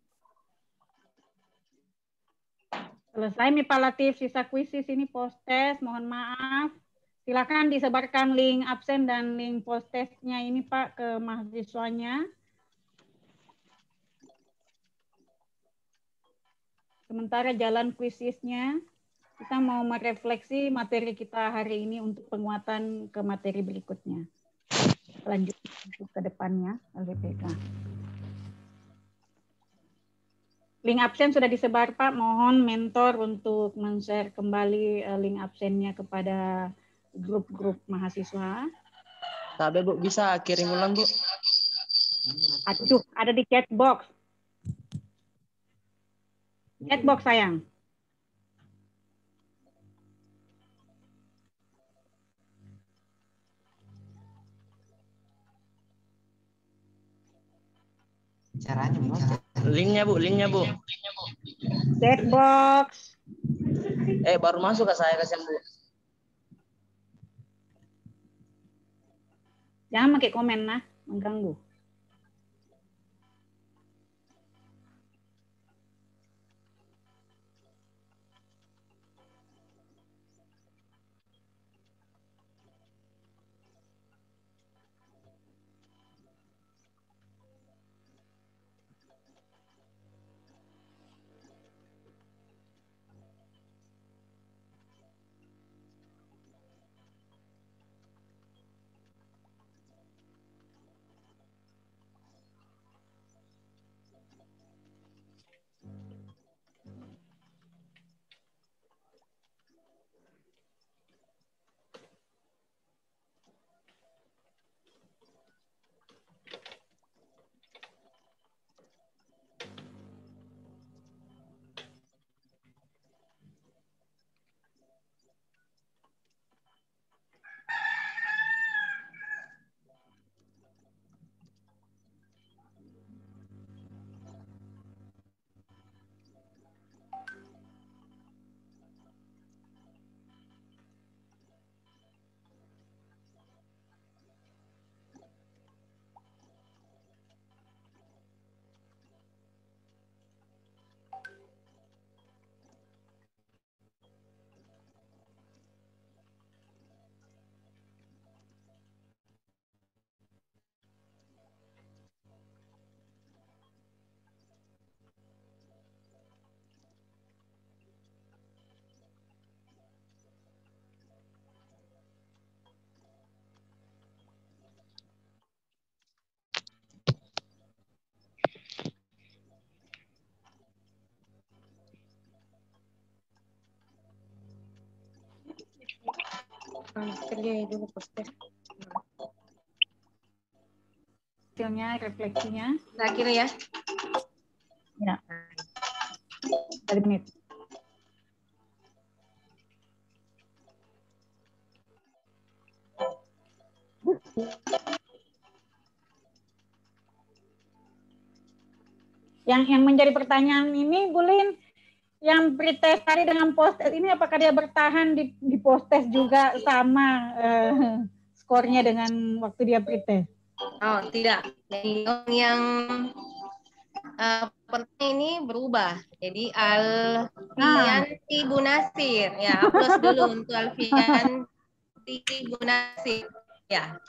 Selesai Mi Pak Latif, sisa kuisis ini post test, mohon maaf. Silakan disebarkan link absen dan link post testnya ini Pak ke mahasiswanya. Sementara jalan kuisisnya, kita mau merefleksi materi kita hari ini untuk penguatan ke materi berikutnya. Lanjut ke depannya, LBPK. Link absen sudah disebar Pak, mohon mentor untuk men-share kembali link absennya kepada grup-grup mahasiswa. Tapi Bu, bisa kirim ulang Bu? Aduh, ada di chat box. Chat box sayang. Linknya Bu, linknya Bu. Chat box. Baru masuk ke saya, kasihan Bu. Jangan pakai komen lah, mengganggu. Kerja dulu poster. Hasilnya, refleksinya. Terakhir ya. Ya. 1 menit. Yang menjadi pertanyaan ini, Bu Lin, yang pretest tadi dengan post-test ini apakah dia bertahan di post-test juga sama skornya dengan waktu dia pretest? Oh, tidak. Jadi yang pertama ini berubah. Jadi Alfianti Bunasir. Ya, aplaus dulu untuk Alfianti Bunasir. Ya.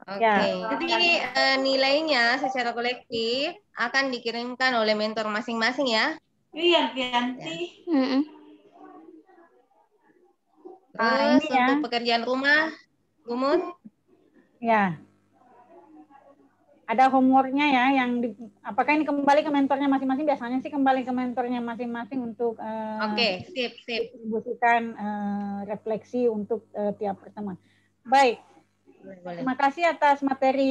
Oke. Jadi nilainya secara kolektif akan dikirimkan oleh mentor masing-masing ya. Iya, Alfianti. Terus untuk pekerjaan rumah, Gumut? Ya. Ada homeworknya ya, apakah ini kembali ke mentornya masing-masing? Biasanya sih kembali ke mentornya masing-masing untuk Oke, sip. distribusikan refleksi untuk tiap pertemuan. Baik, terima kasih atas materi